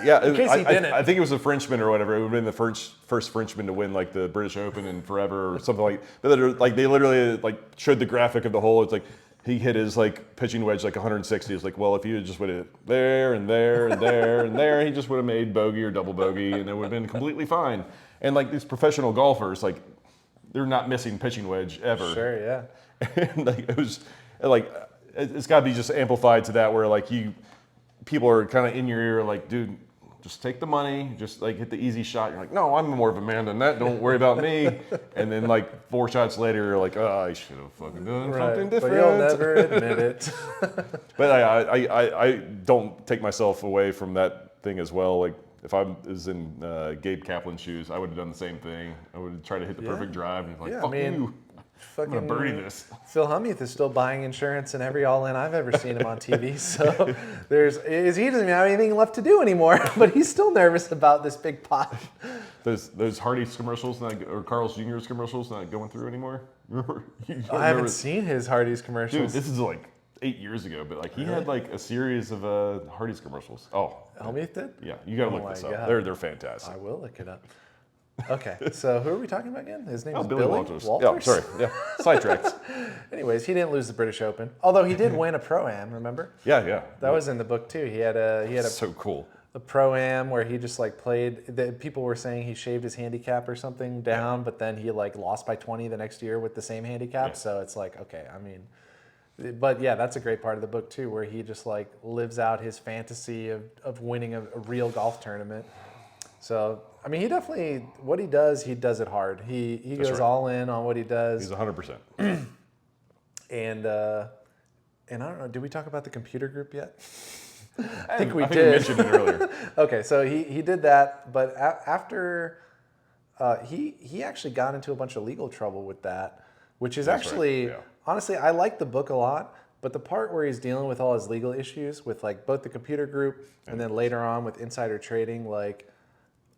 yeah, in case he didn't. I think it was a Frenchman or whatever. It would have been the first Frenchman to win like the British Open in forever or something like. But like they literally like showed the graphic of the hole. It's like he hit his like pitching wedge like 160. It's like, well, if you just would have there and there and there and there, he just would have made bogey or double bogey, and it would have been completely fine. And like these professional golfers, like they're not missing pitching wedge ever. Sure, yeah. And like it was like it's got to be just amplified to that where like people are kind of in your ear like, dude, just take the money, just like hit the easy shot. You're like, no, I'm more of a man than that. Don't worry about me. And then like 4 shots later, you're like, oh, I should have fucking done something different. But you'll never admit it. But I don't take myself away from that thing as well. Like if I was in Gabe Kaplan's shoes, I would have done the same thing. I would try to hit the perfect drive and like, fuck you. I'm gonna bury this. Phil Hellmuth is still buying insurance in every all-in I've ever seen him on TV. So he doesn't even have anything left to do anymore, but he's still nervous about this big pot. Those Hardee's commercials or Carl's Jr.'s commercials not going through anymore. I haven't seen his Hardee's commercials. Dude, this is like 8 years ago, but like he had like a series of Hardee's commercials. Oh, Hellmuth did? yeah, you gotta Oh look my this up. God. They're fantastic. I will look it up. Okay, so who are we talking about again? His name is Billy Billy Walters. Walters? Yeah, sorry. Yeah, sidetracked. Anyways, he didn't lose the British Open, although he did win a Pro-Am, remember? Yeah. That was in the book too. He had a So cool. a Pro-Am where he just like played. People were saying he shaved his handicap or something down, but then he like lost by 20 the next year with the same handicap. Yeah. So it's like, okay, I mean, but yeah, that's a great part of the book too, where he just like lives out his fantasy of winning a real golf tournament. So I mean, what he does it hard. He goes right. all in on what he does. He's 100%. And I don't know, did we talk about the computer group yet? I think we did. You mentioned it earlier. Okay, so he did that, but after he actually got into a bunch of legal trouble with that, which is That's actually right, yeah. honestly, I like the book a lot, but the part where he's dealing with all his legal issues with like both the computer group and then later on with insider trading, like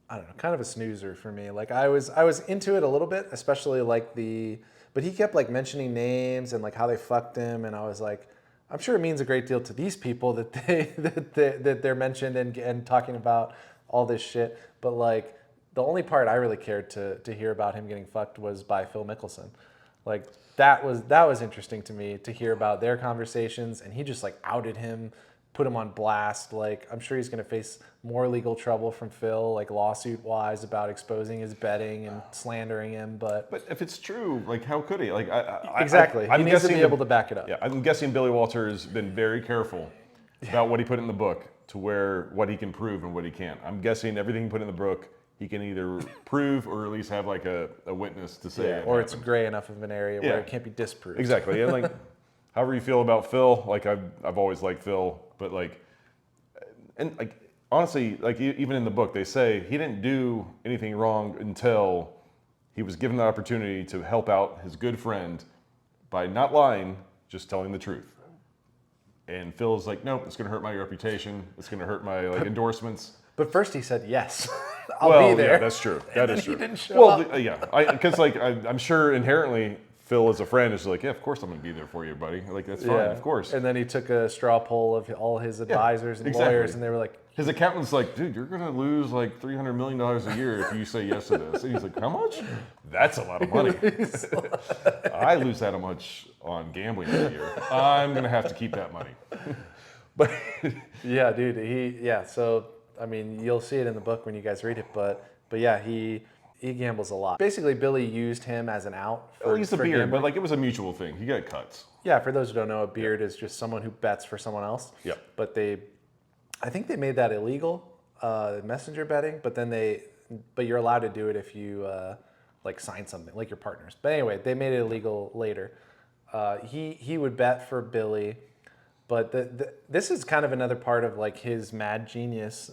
I don't know, kind of a snoozer for me. Like I was into it a little bit, especially like but he kept like mentioning names and like how they fucked him, and I was like, I'm sure it means a great deal to these people that that they're mentioned and talking about all this shit. But like the only part I really cared to hear about him getting fucked was by Phil Mickelson. Like that was interesting to me to hear about their conversations, and he just like outed him, put him on blast. Like I'm sure he's gonna face more legal trouble from Phil, like lawsuit wise, about exposing his betting and slandering him. But if it's true, like how could he? Like exactly, I'm he needs to guessing be able to back it up. Yeah, I'm guessing Billy Walters has been very careful about what he put in the book to where what he can prove and what he can't. I'm guessing everything he put in the book, he can either prove or at least have like a witness to say it or happened. it's gray enough of an area where it can't be disproved. Exactly, and like however you feel about Phil, like I've always liked Phil, but like, and like honestly, like even in the book they say he didn't do anything wrong until he was given the opportunity to help out his good friend by not lying, just telling the truth. And Phil's like, nope, it's gonna hurt my reputation. It's gonna hurt my like endorsements. But first he said yes. I'll be there. Yeah, that's true. That is true. He didn't show up. Yeah, because like I'm sure inherently Phil as a friend is like, yeah, of course I'm gonna be there for you, buddy. Like that's fine, of course. And then he took a straw poll of all his advisors and lawyers, and they were like, his accountant's like, dude, you're gonna lose like $300 million a year if you say yes to this. And he's like, how much? That's a lot of money. I lose that much on gambling a year. I'm gonna have to keep that money. But yeah, dude, so I mean, you'll see it in the book when you guys read it, but yeah, he gambles a lot. Basically, Billy used him as an out for, he's a for beard, gambling. but like it was a mutual thing. He got cuts. Yeah, for those who don't know, a beard is just someone who bets for someone else. Yeah. But I think they made that illegal, messenger betting, but you're allowed to do it if you like sign something, like your partners. But anyway, they made it illegal later. He would bet for Billy, but this is kind of another part of like his mad genius,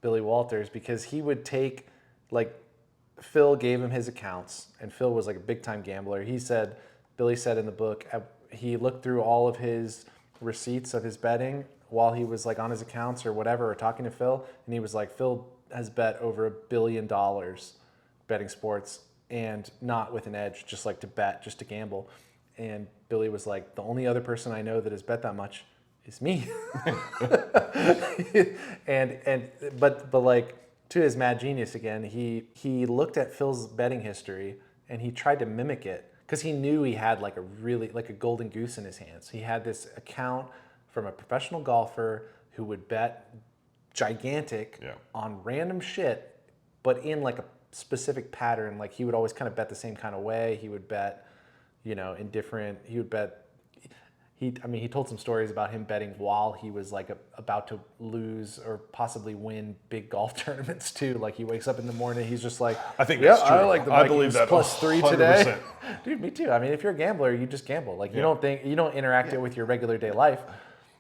Billy Walters, because he would take like Phil gave him his accounts, and Phil was like a big time gambler. Billy said in the book, he looked through all of his receipts of his betting while he was like on his accounts or whatever, or talking to Phil, and he was like, Phil has bet over $1 billion betting sports, and not with an edge, just like to bet, just to gamble. And Billy was like, the only other person I know that has bet that much is me. But like, to his mad genius again, he looked at Phil's betting history and he tried to mimic it because he knew he had like a golden goose in his hands. He had this account from a professional golfer who would bet gigantic on random shit, but in like a specific pattern. Like he would always kind of bet the same kind of way. He would bet, he told some stories about him betting while he was like about to lose or possibly win big golf tournaments too. Like he wakes up in the morning, he's just like, I think that's true. I like the I Vikings believe that +3 today. 100%. Dude, me too. I mean, if you're a gambler, you just gamble. Like you don't interact it with your regular day life.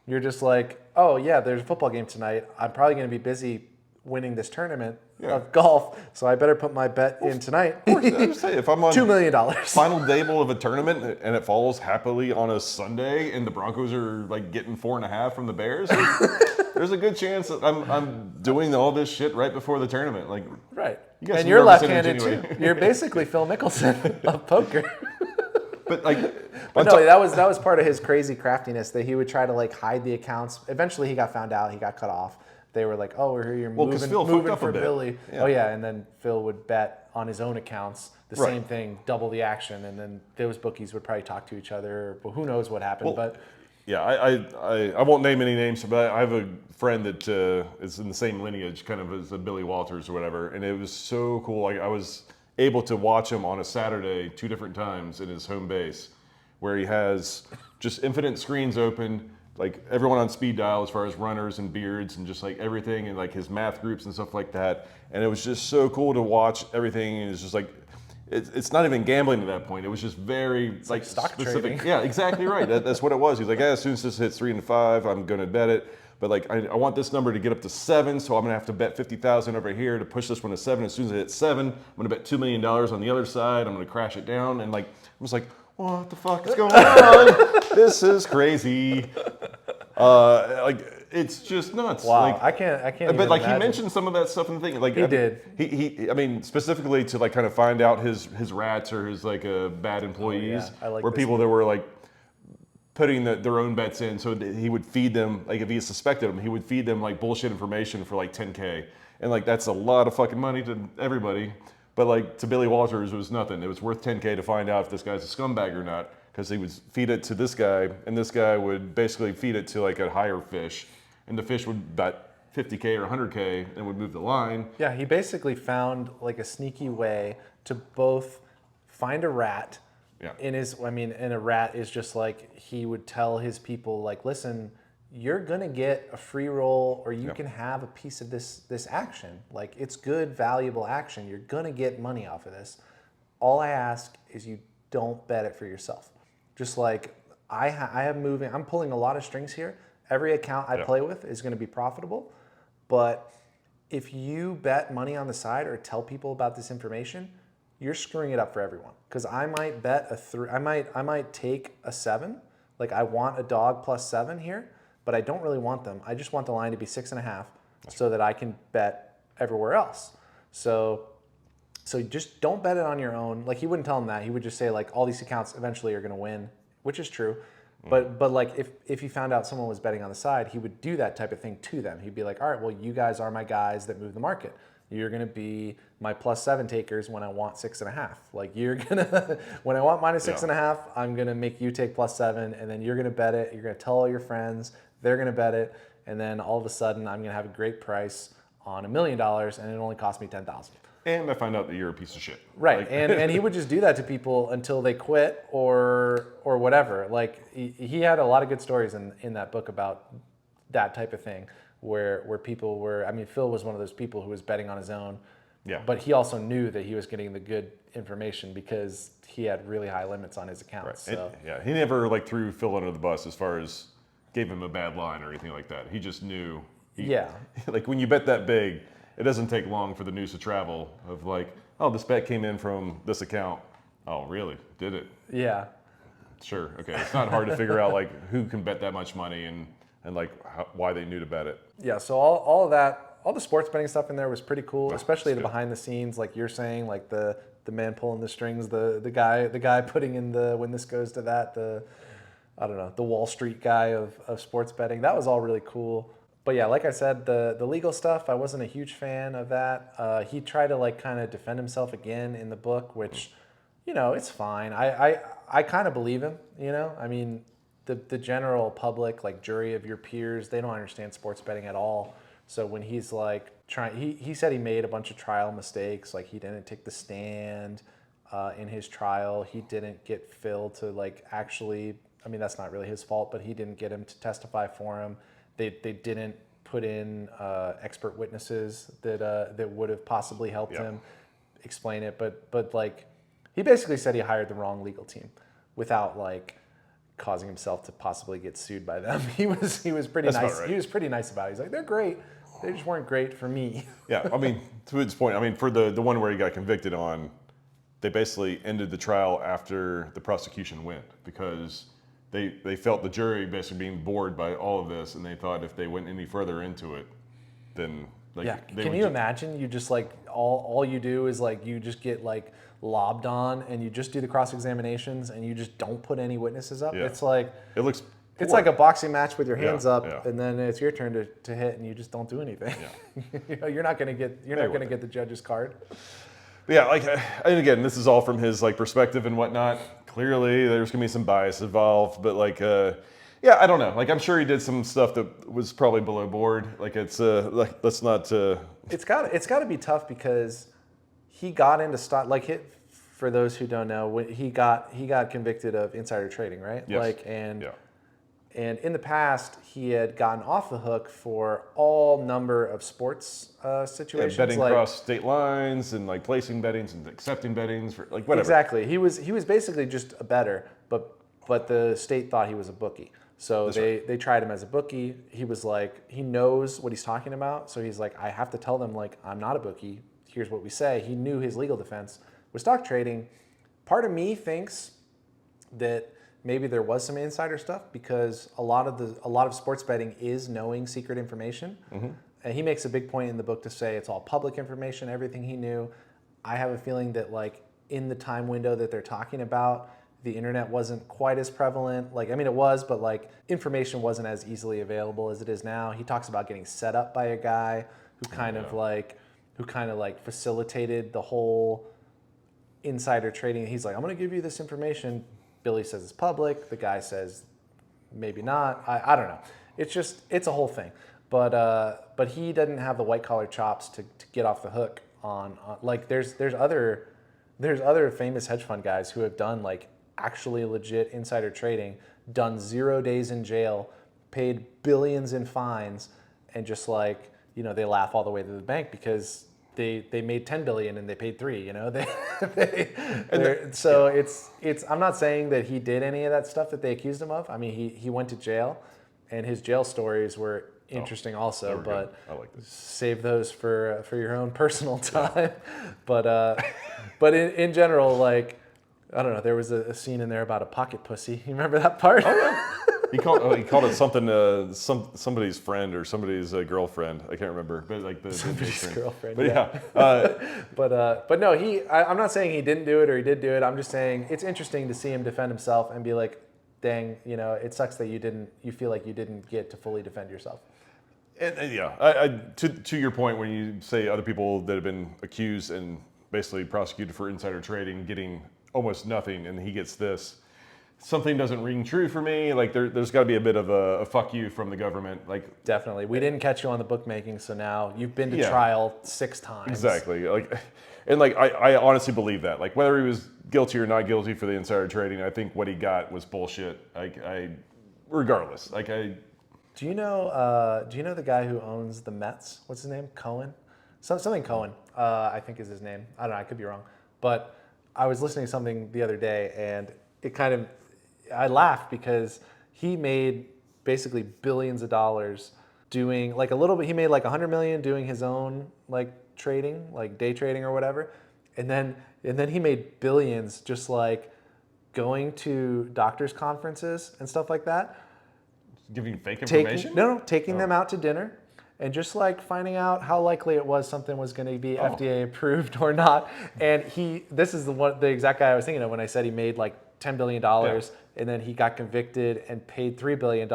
You're just like, oh yeah, there's a football game tonight. I'm probably going to be busy winning this tournament of golf, so I better put my bet in tonight. Of course, I just say if I'm on $2 million. final table of a tournament and it falls happily on a Sunday and the Broncos are like getting 4.5 from the Bears, there's a good chance that I'm doing all this shit right before the tournament. Like, right. You got and some you're nervous left-handed energy anyway. too. You're basically Phil Mickelson of poker. But like, But no, that was part of his crazy craftiness that he would try to like hide the accounts. Eventually, he got found out. He got cut off. They were like, "Oh, we're here. You're Well, 'cause moving, Phil fucked moving up a for bit. Billy." Yeah. Oh yeah, and then Phil would bet on his own accounts the Right. same thing, double the action, and then those bookies would probably talk to each other. But who knows what happened? Well, but yeah, I won't name any names, but I have a friend that is in the same lineage, kind of as a Billy Walters or whatever, and it was so cool. Like I was able to watch him on a Saturday 2 different times in his home base, where he has just infinite screens open, like everyone on speed dial as far as runners and beards and just like everything, and like his math groups and stuff like that. And it was just so cool to watch everything. And it's just like, it's not even gambling at that point. It was just very like stock specific. trading. Yeah, exactly right. That's what it was. He's like, yeah, as soon as this hits 3 and 5, I'm going to bet it. But like, I want this number to get up to 7, so I'm going to have to bet 50,000 over here to push this one to 7. As soon as it hits 7, I'm going to bet $2 million on the other side. I'm going to crash it down. And like, I was like, what the fuck is going on? This is crazy. Like it's just nuts. wow, Like, I can't. but even like imagine. he mentioned some of that stuff in the thing. Like He did. He I mean specifically to like kind of find out his rats or his like bad employees, I like or this. people that were like putting their own bets in. So that he would feed them, like if he suspected them, he would feed them like bullshit information for like $10K, and like that's a lot of fucking money to everybody. But like to Billy Walters, it was nothing. It was worth $10K to find out if this guy's a scumbag or not, because he would feed it to this guy, and this guy would basically feed it to like a higher fish, and the fish would bet $50K or $100K and would move the line. Yeah, he basically found like a sneaky way to both find a rat. Yeah. And a rat is just like he would tell his people like, listen, you're gonna get a free roll, or you can have a piece of this action. Like it's good, valuable action. You're gonna get money off of this. All I ask is you don't bet it for yourself. Just like I'm pulling a lot of strings here. Every account I play with is going to be profitable, but if you bet money on the side or tell people about this information, you're screwing it up for everyone. Because I might bet a 3. I might take a 7. Like I want a dog plus 7 here, but I don't really want them. I just want the line to be 6.5, so that I can bet everywhere else. So just don't bet it on your own. Like he wouldn't tell them that. He would just say like all these accounts eventually are going to win, which is true. But like if he found out someone was betting on the side, he would do that type of thing to them. He'd be like, all right, well, you guys are my guys that move the market. You're going to be my plus 7 takers when I want 6.5. Like you're going to, when I want minus 6.5, I'm going to make you take plus 7, and then you're going to bet it. You're going to tell all your friends, they're going to bet it. And then all of a sudden I'm going to have a great price on $1 million, and it only cost me 10,000. And I find out that you're a piece of shit. Right, Like, and he would just do that to people until they quit or whatever. Like he had a lot of good stories in that book about that type of thing, where people were. I mean, Phil was one of those people who was betting on his own. Yeah. But he also knew that he was getting the good information because he had really high limits on his accounts. Right. So Yeah, he never like threw Phil under the bus as far as gave him a bad line or anything like that. He just knew. Like when you bet that big, it doesn't take long for the news to travel of like, oh, this bet came in from this account. Oh, really? Did it? Yeah. Sure. Okay. It's not hard to figure out like who can bet that much money and like why they knew to bet it. Yeah. So all of that, all the sports betting stuff in there was pretty cool, Oh, especially the that's good. behind the scenes, like you're saying, like the man pulling the strings, the guy putting in the when this goes to that, the Wall Street guy of sports betting. That was all really cool. But yeah, like I said, the legal stuff, I wasn't a huge fan of that. He tried to like kind of defend himself again in the book, which, it's fine. I kind of believe him, I mean, the general public, like jury of your peers, they don't understand sports betting at all. So when he's like he said he made a bunch of trial mistakes, like he didn't take the stand in his trial. He didn't get Phil to like actually, I mean, that's not really his fault, but he didn't get him to testify for him. They didn't put in expert witnesses that would have possibly helped him explain it. But like he basically said he hired the wrong legal team without like causing himself to possibly get sued by them. He was pretty That's nice. about right. He was pretty nice about it. He's like, they're great. They just weren't great for me. Yeah. I mean, to his point, I mean, for the one where he got convicted on, they basically ended the trial after the prosecution went because they felt the jury basically being bored by all of this, and they thought if they went any further into it, then Like, Yeah. they Can would you imagine? You just like all you do is like you just get like lobbed on, and you just do the cross examinations, and you just don't put any witnesses up. Yeah. It's like It looks. it's poor. like a boxing match with your hands Yeah, up, yeah. and then it's your turn to hit, and you just don't do anything. You're not gonna get the judge's card. But yeah, like, and again, this is all from his like perspective and whatnot. Clearly, there's gonna be some bias involved, but like, yeah, I don't know. Like, I'm sure he did some stuff that was probably below board. Like, it's like, let's not. It's got to be tough because he got into stock. Like, for those who don't know, he got convicted of insider trading, right? Yes. Like, and in the past, he had gotten off the hook for all number of sports situations. Betting like, across state lines and like placing bettings and accepting bettings for like whatever. Exactly. He was basically just a bettor, but the state thought he was a bookie. So they tried him as a bookie. He was like, he knows what he's talking about. So he's like, I have to tell them, like, I'm not a bookie. Here's what we say. He knew his legal defense with stock trading. Part of me thinks that maybe there was some insider stuff because a lot of sports betting is knowing secret information. Mm-hmm. And he makes a big point in the book to say it's all public information, everything he knew. I have a feeling that, like, in the time window that they're talking about, the internet wasn't quite as prevalent. Like, I mean, it was, but like information wasn't as easily available as it is now. He talks about getting set up by a guy who kind of like facilitated the whole insider trading. He's like, I'm going to give you this information. Billy says it's public. The guy says maybe not. I don't know. It's a whole thing. But he doesn't have the white collar chops to get off the hook on like there's other famous hedge fund guys who have done like actually legit insider trading, done 0 days in jail, paid billions in fines, and just like, you know, they laugh all the way to the bank because they made 10 billion and they paid 3, you know. It's I'm not saying that he did any of that stuff that they accused him of. I mean, he went to jail, and his jail stories were interesting also, but I like this. save those for your own personal time. Yeah. But in general, like, I don't know, there was a scene in there about a pocket pussy. You remember that part? Oh yeah. He called it something somebody's friend or somebody's girlfriend. I can't remember, but like somebody's girlfriend. But yeah. But no, I'm not saying he didn't do it or he did do it. I'm just saying it's interesting to see him defend himself and be like, dang, you know, it sucks that you feel like you didn't get to fully defend yourself. And yeah, to your point, when you say other people that have been accused and basically prosecuted for insider trading getting almost nothing, and he gets this, something doesn't ring true for me. Like there's got to be a bit of a fuck you from the government. Like definitely, we didn't catch you on the bookmaking, so now you've been to trial 6 times. Exactly. Like, and like I honestly believe that. Like whether he was guilty or not guilty for the insider trading, I think what he got was bullshit. Like regardless. Like Do you know the guy who owns the Mets? What's his name? Cohen? Something Cohen, I think is his name. I don't know, I could be wrong. But I was listening to something the other day, and I laughed because he made basically billions of dollars doing like a little bit. He made like 100 million doing his own like trading, like day trading or whatever. And then he made billions just like going to doctors' conferences and stuff like that. Giving fake information? Taking them out to dinner and just like finding out how likely it was something was going to be FDA approved or not. And this is the exact guy I was thinking of when I said he made like $10 billion and then he got convicted and paid $3 billion.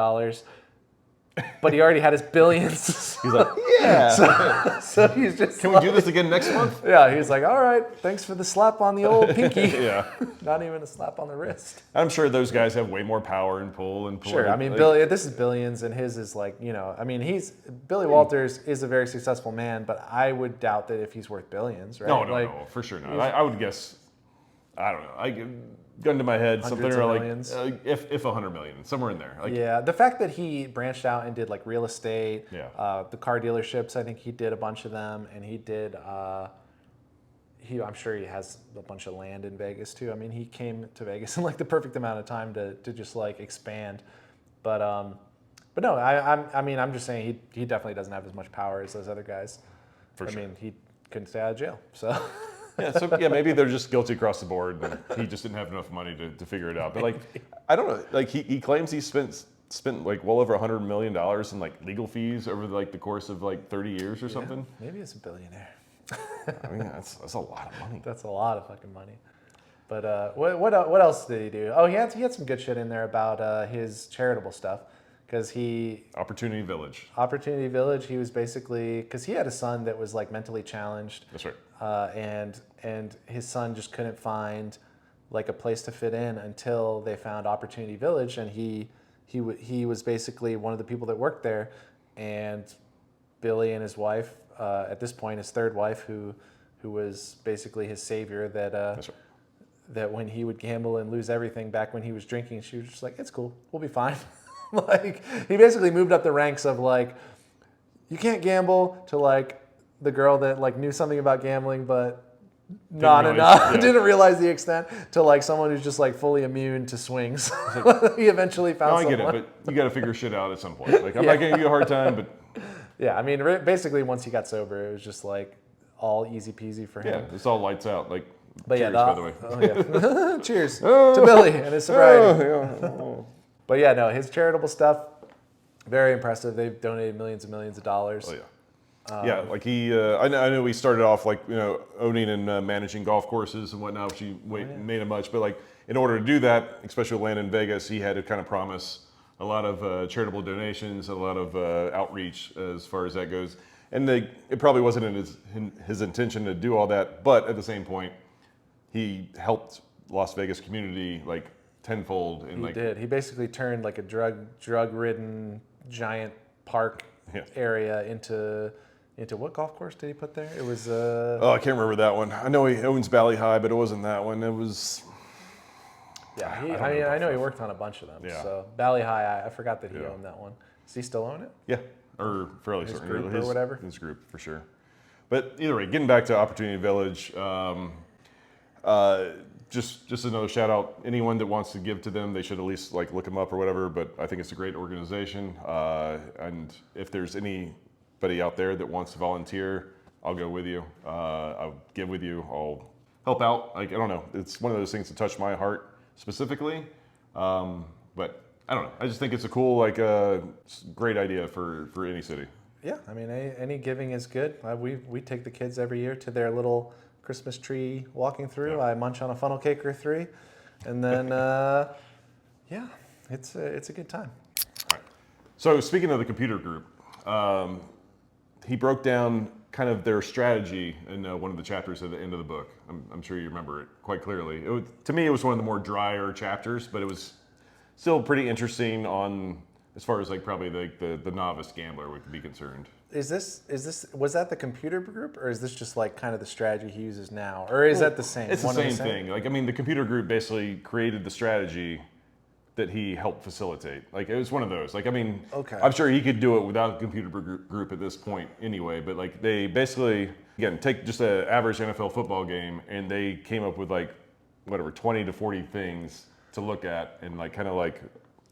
But he already had his billions. He's like, yeah. So he's just Can we do this again next month? Yeah, he's like, all right, thanks for the slap on the old pinky. Yeah. Not even a slap on the wrist. I'm sure those guys have way more power and pull and pull. Sure, I mean, this is billions, and his is like, you know, I mean, Billy Walters is a very successful man, but I would doubt that if he's worth billions, right? No, for sure not. I would guess, I don't know, gun to my head, something around like if 100 million, somewhere in there. Like, yeah, the fact that he branched out and did like real estate, Yeah. The car dealerships, I think he did a bunch of them, and he did. I'm sure he has a bunch of land in Vegas too. I mean, he came to Vegas in like the perfect amount of time to just like expand, but no, I'm just saying he definitely doesn't have as much power as those other guys. I mean, he couldn't stay out of jail, so. Yeah, maybe they're just guilty across the board, and he just didn't have enough money to figure it out. But like, I don't know. Like he claims he spent spent like well over $100 million in like legal fees over like the course of like 30 years or something. Maybe it's a billionaire. I mean, that's a lot of money. That's a lot of fucking money. But what else did he do? Oh, he had some good shit in there about his charitable stuff, because Opportunity Village. Opportunity Village. He was basically, because he had a son that was like mentally challenged. That's right. And his son just couldn't find like a place to fit in until they found Opportunity Village, and he was basically one of the people that worked there, and Billy and his wife, at this point his third wife, who was basically his savior, That's right. that when he would gamble and lose everything back when he was drinking, she was just like, it's cool, we'll be fine. Like, he basically moved up the ranks of like, you can't gamble, to like the girl that like knew something about gambling but not enough, didn't realize the extent, to like someone who's just like fully immune to swings. He eventually found someone. I get it, but you got to figure shit out at some point. Like, I'm not giving you a hard time, but yeah, I mean, basically once he got sober, it was just like all easy peasy for him. yeah, it's all lights out. Like, But cheers, yeah, by the way. Oh yeah, cheers to Billy and his sobriety. Oh. But yeah, no, his charitable stuff, very impressive. They've donated millions and millions of dollars. Oh yeah. Yeah, like he, I know he started off like, owning and managing golf courses and whatnot, which he made a much, but like in order to do that, especially land in Vegas, he had to kind of promise a lot of charitable donations, a lot of outreach as far as that goes. And it probably wasn't in his intention to do all that, but at the same point, he helped Las Vegas community like tenfold. And He did. He basically turned like a drug-ridden giant park area into what golf course did he put there? It was I can't remember that one. I know he owns Valley High, but it wasn't that one. It was. Yeah, I know he worked on a bunch of them. Yeah. So Valley High, I forgot that he owned that one. Does he still own it? Yeah, or fairly His certain. group or whatever? His group, for sure. But either way, getting back to Opportunity Village, just another shout out. Anyone that wants to give to them, they should at least like look them up or whatever. But I think it's a great organization. And if there's anybody out there that wants to volunteer, I'll go with you. I'll give with you. I'll help out. Like, I don't know. It's one of those things that touch my heart specifically. But I don't know. I just think it's a cool, like, great idea for any city. Yeah, I mean, any giving is good. We take the kids every year to their little Christmas tree walking through. Yeah. I munch on a funnel cake or three, and then yeah, it's a good time. All right. So speaking of the computer group, he broke down kind of their strategy in one of the chapters at the end of the book. I'm sure you remember it quite clearly. To me, it was one of the more drier chapters, but it was still pretty interesting on as far as like probably the novice gambler would be concerned. Was that the computer group, or is this just like kind of the strategy he uses now, or is that the same? It's the same thing. Like, I mean, the computer group basically created the strategy that he helped facilitate. Like, it was one of those. Like, I mean, okay. I'm sure he could do it without a computer group at this point anyway, but like they basically, again, take just an average NFL football game and they came up with like, whatever, 20 to 40 things to look at and like kind of like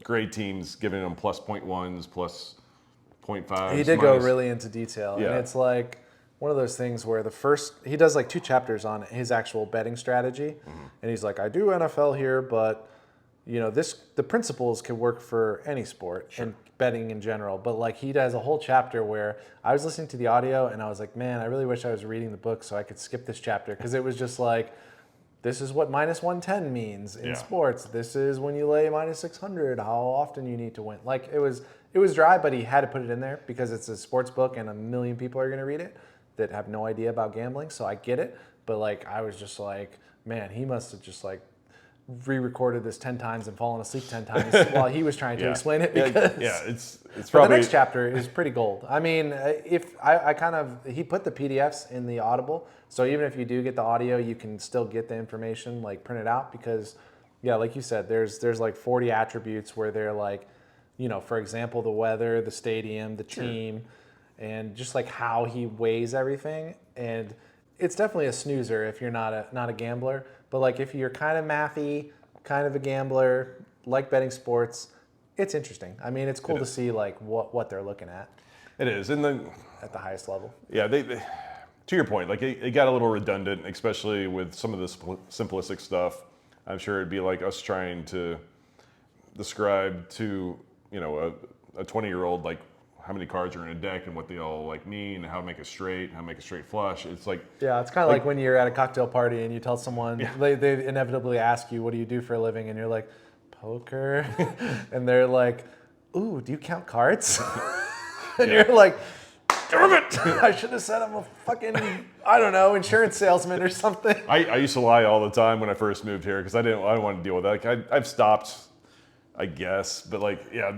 grade teams, giving them plus 0.1s, plus 0.5s. He did go really into detail, Yeah. and it's like one of those things where he does like 2 chapters on his actual betting strategy, and he's like, I do NFL here, but the principles can work for any sport and betting in general. But like, he does a whole chapter where I was listening to the audio and I was like, man, I really wish I was reading the book so I could skip this chapter, because it was just like, this is what minus 110 means in sports. This is when you lay minus 600, how often you need to win. Like, it was dry, but he had to put it in there because it's a sports book and a million people are going to read it that have no idea about gambling. So I get it. But like, I was just like, man, he must have just like re-recorded this 10 times and fallen asleep 10 times while he was trying to explain it. Because it's But probably the next chapter is pretty gold. I mean, he put the PDFs in the Audible, so even if you do get the audio, you can still get the information like printed out, because like you said, there's like 40 attributes where they're like, for example, the weather, the stadium, the team, and just like how he weighs everything. And it's definitely a snoozer if you're not a gambler. But like, if you're kind of mathy, kind of a gambler, like betting sports, it's interesting. I mean, it's cool to see like what they're looking at. It is, and then at the highest level. Yeah, they to your point, like it got a little redundant, especially with some of the simplistic stuff. I'm sure it'd be like us trying to describe to you know, a 20-year-old, like how many cards are in a deck and what they all like mean, how to make a straight, how to make a straight flush. It's like, yeah, it's kind of like when you're at a cocktail party and you tell someone, they inevitably ask you, what do you do for a living? And you're like, poker. And they're like, ooh, do you count cards? And you're like, damn it, I should have said I'm a fucking, I don't know, insurance salesman or something. I used to lie all the time when I first moved here because I didn't want to deal with that. Like, I've stopped, I guess, but like, yeah,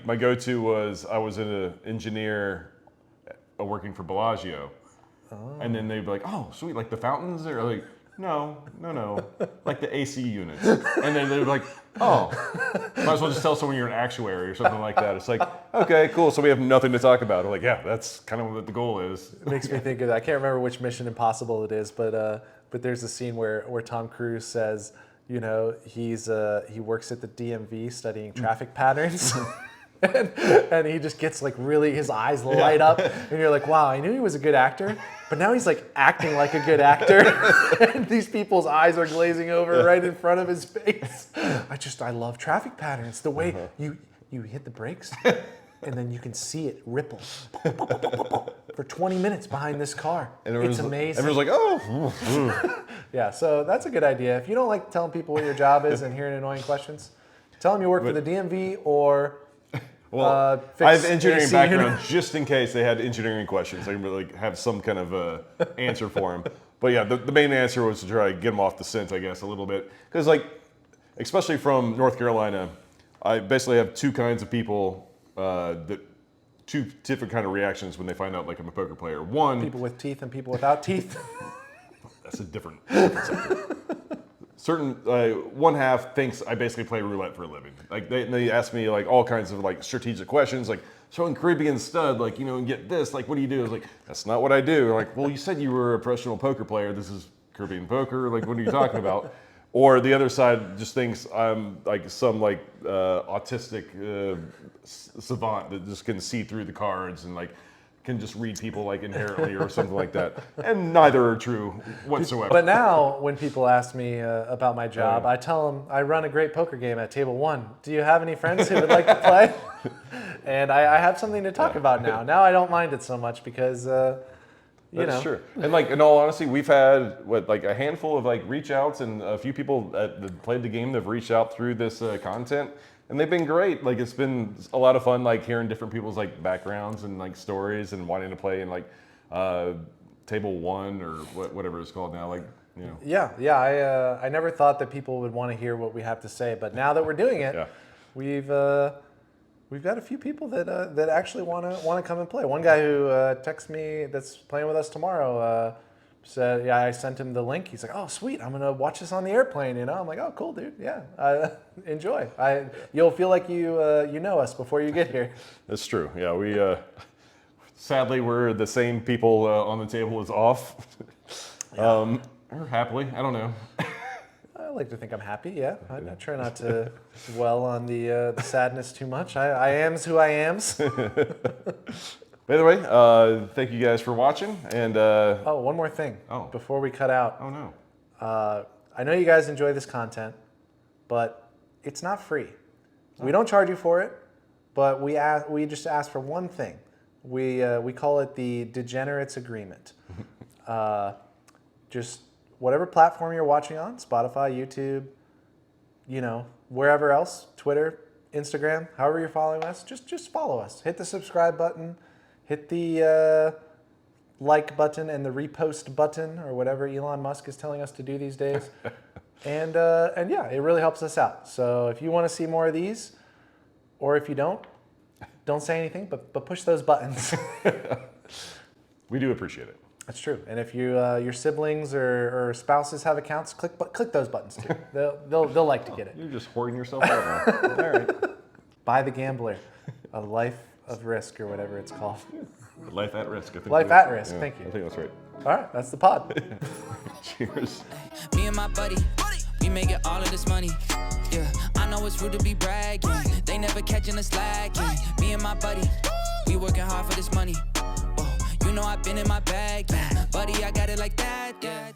my go-to was I was an engineer working for Bellagio, and then they'd be like, oh, sweet, like the fountains, or like, no, like the AC units, and then they'd be like, oh, might as well just tell someone you're an actuary or something like that. It's like, okay, cool, so we have nothing to talk about. I'm like, yeah, that's kind of what the goal is. It makes me think of, I can't remember which Mission Impossible it is, but there's a scene where Tom Cruise says, you know, he works at the DMV studying traffic patterns. And he just gets like really, his eyes light up, and you're like, wow, I knew he was a good actor, but now he's like acting like a good actor. And these people's eyes are glazing over right in front of his face. I love traffic patterns. The way you hit the brakes, and then you can see it ripple for 20 minutes behind this car. It's amazing. Everyone's like, oh. Yeah, so that's a good idea. If you don't like telling people what your job is and hearing annoying questions, tell them you work for the DMV or well, I have engineering AC background unit. just in case they had engineering questions. I can really have some kind of answer for them. But yeah, the main answer was to try to get them off the scent, I guess, a little bit. Because like, especially from North Carolina, I basically have two kinds of people two different kind of reactions when they find out like I'm a poker player. One, people with teeth and people without teeth. That's a different subject. Certain one half thinks I basically play roulette for a living. Like they ask me like all kinds of like strategic questions, like so in Caribbean Stud, like you know, and get this, like what do you do? I was like, that's not what I do. They're like, well, you said you were a professional poker player. This is Caribbean poker. Like, what are you talking about? Or the other side just thinks I'm like some like autistic savant that just can see through the cards and like can just read people like inherently or something like that. And neither are true whatsoever. But now when people ask me about my job, I tell them I run a great poker game at Table 1. Do you have any friends who would like to play? And I have something to talk about now. Now I don't mind it so much because, That's true. And like in all honesty, we've had like a handful of like reach outs and a few people that played the game that have reached out through this content. And they've been great. Like it's been a lot of fun, like hearing different people's like backgrounds and like stories and wanting to play in like Table 1 or whatever it's called now. Like you know. Yeah. I never thought that people would want to hear what we have to say, but now that we're doing it, we've got a few people that actually want to come and play. One guy who texts me that's playing with us tomorrow. Said, I sent him the link. He's like, oh, sweet, I'm going to watch this on the airplane, you know? I'm like, oh, cool, dude, yeah, enjoy. You'll feel like you know us before you get here. That's true, yeah, we, sadly, we're the same people on the table as off. Or happily, I don't know. I like to think I'm happy, yeah. I try not to dwell on the sadness too much. I am's who I am's. By the way, thank you guys for watching. And one more thing before we cut out. Oh no. I know you guys enjoy this content, but it's not free. We don't charge you for it, but we just ask for one thing. We call it the Degenerates Agreement. Just whatever platform you're watching on, Spotify, YouTube, you know, wherever else, Twitter, Instagram, however you're following us, just follow us. Hit the subscribe button. Hit the like button and the repost button or whatever Elon Musk is telling us to do these days. and yeah, it really helps us out. So if you want to see more of these, or if you don't say anything, but push those buttons. We do appreciate it. That's true. And if you your siblings or spouses have accounts, click those buttons too. They'll like to get it. You're just hoarding yourself out now. All right. Buy the Gambler, a life of risk or whatever it's called. Life at risk. I think Life at risk. Thank you. I think that's right. All right, that's the pod. Cheers. Me and my buddy, we making all of this money. Yeah, I know it's rude to be bragging. They never catching us slacking. Me and my buddy, we working hard for this money. Oh, you know I've been in my bag. Yeah. Buddy, I got it like that. Yeah.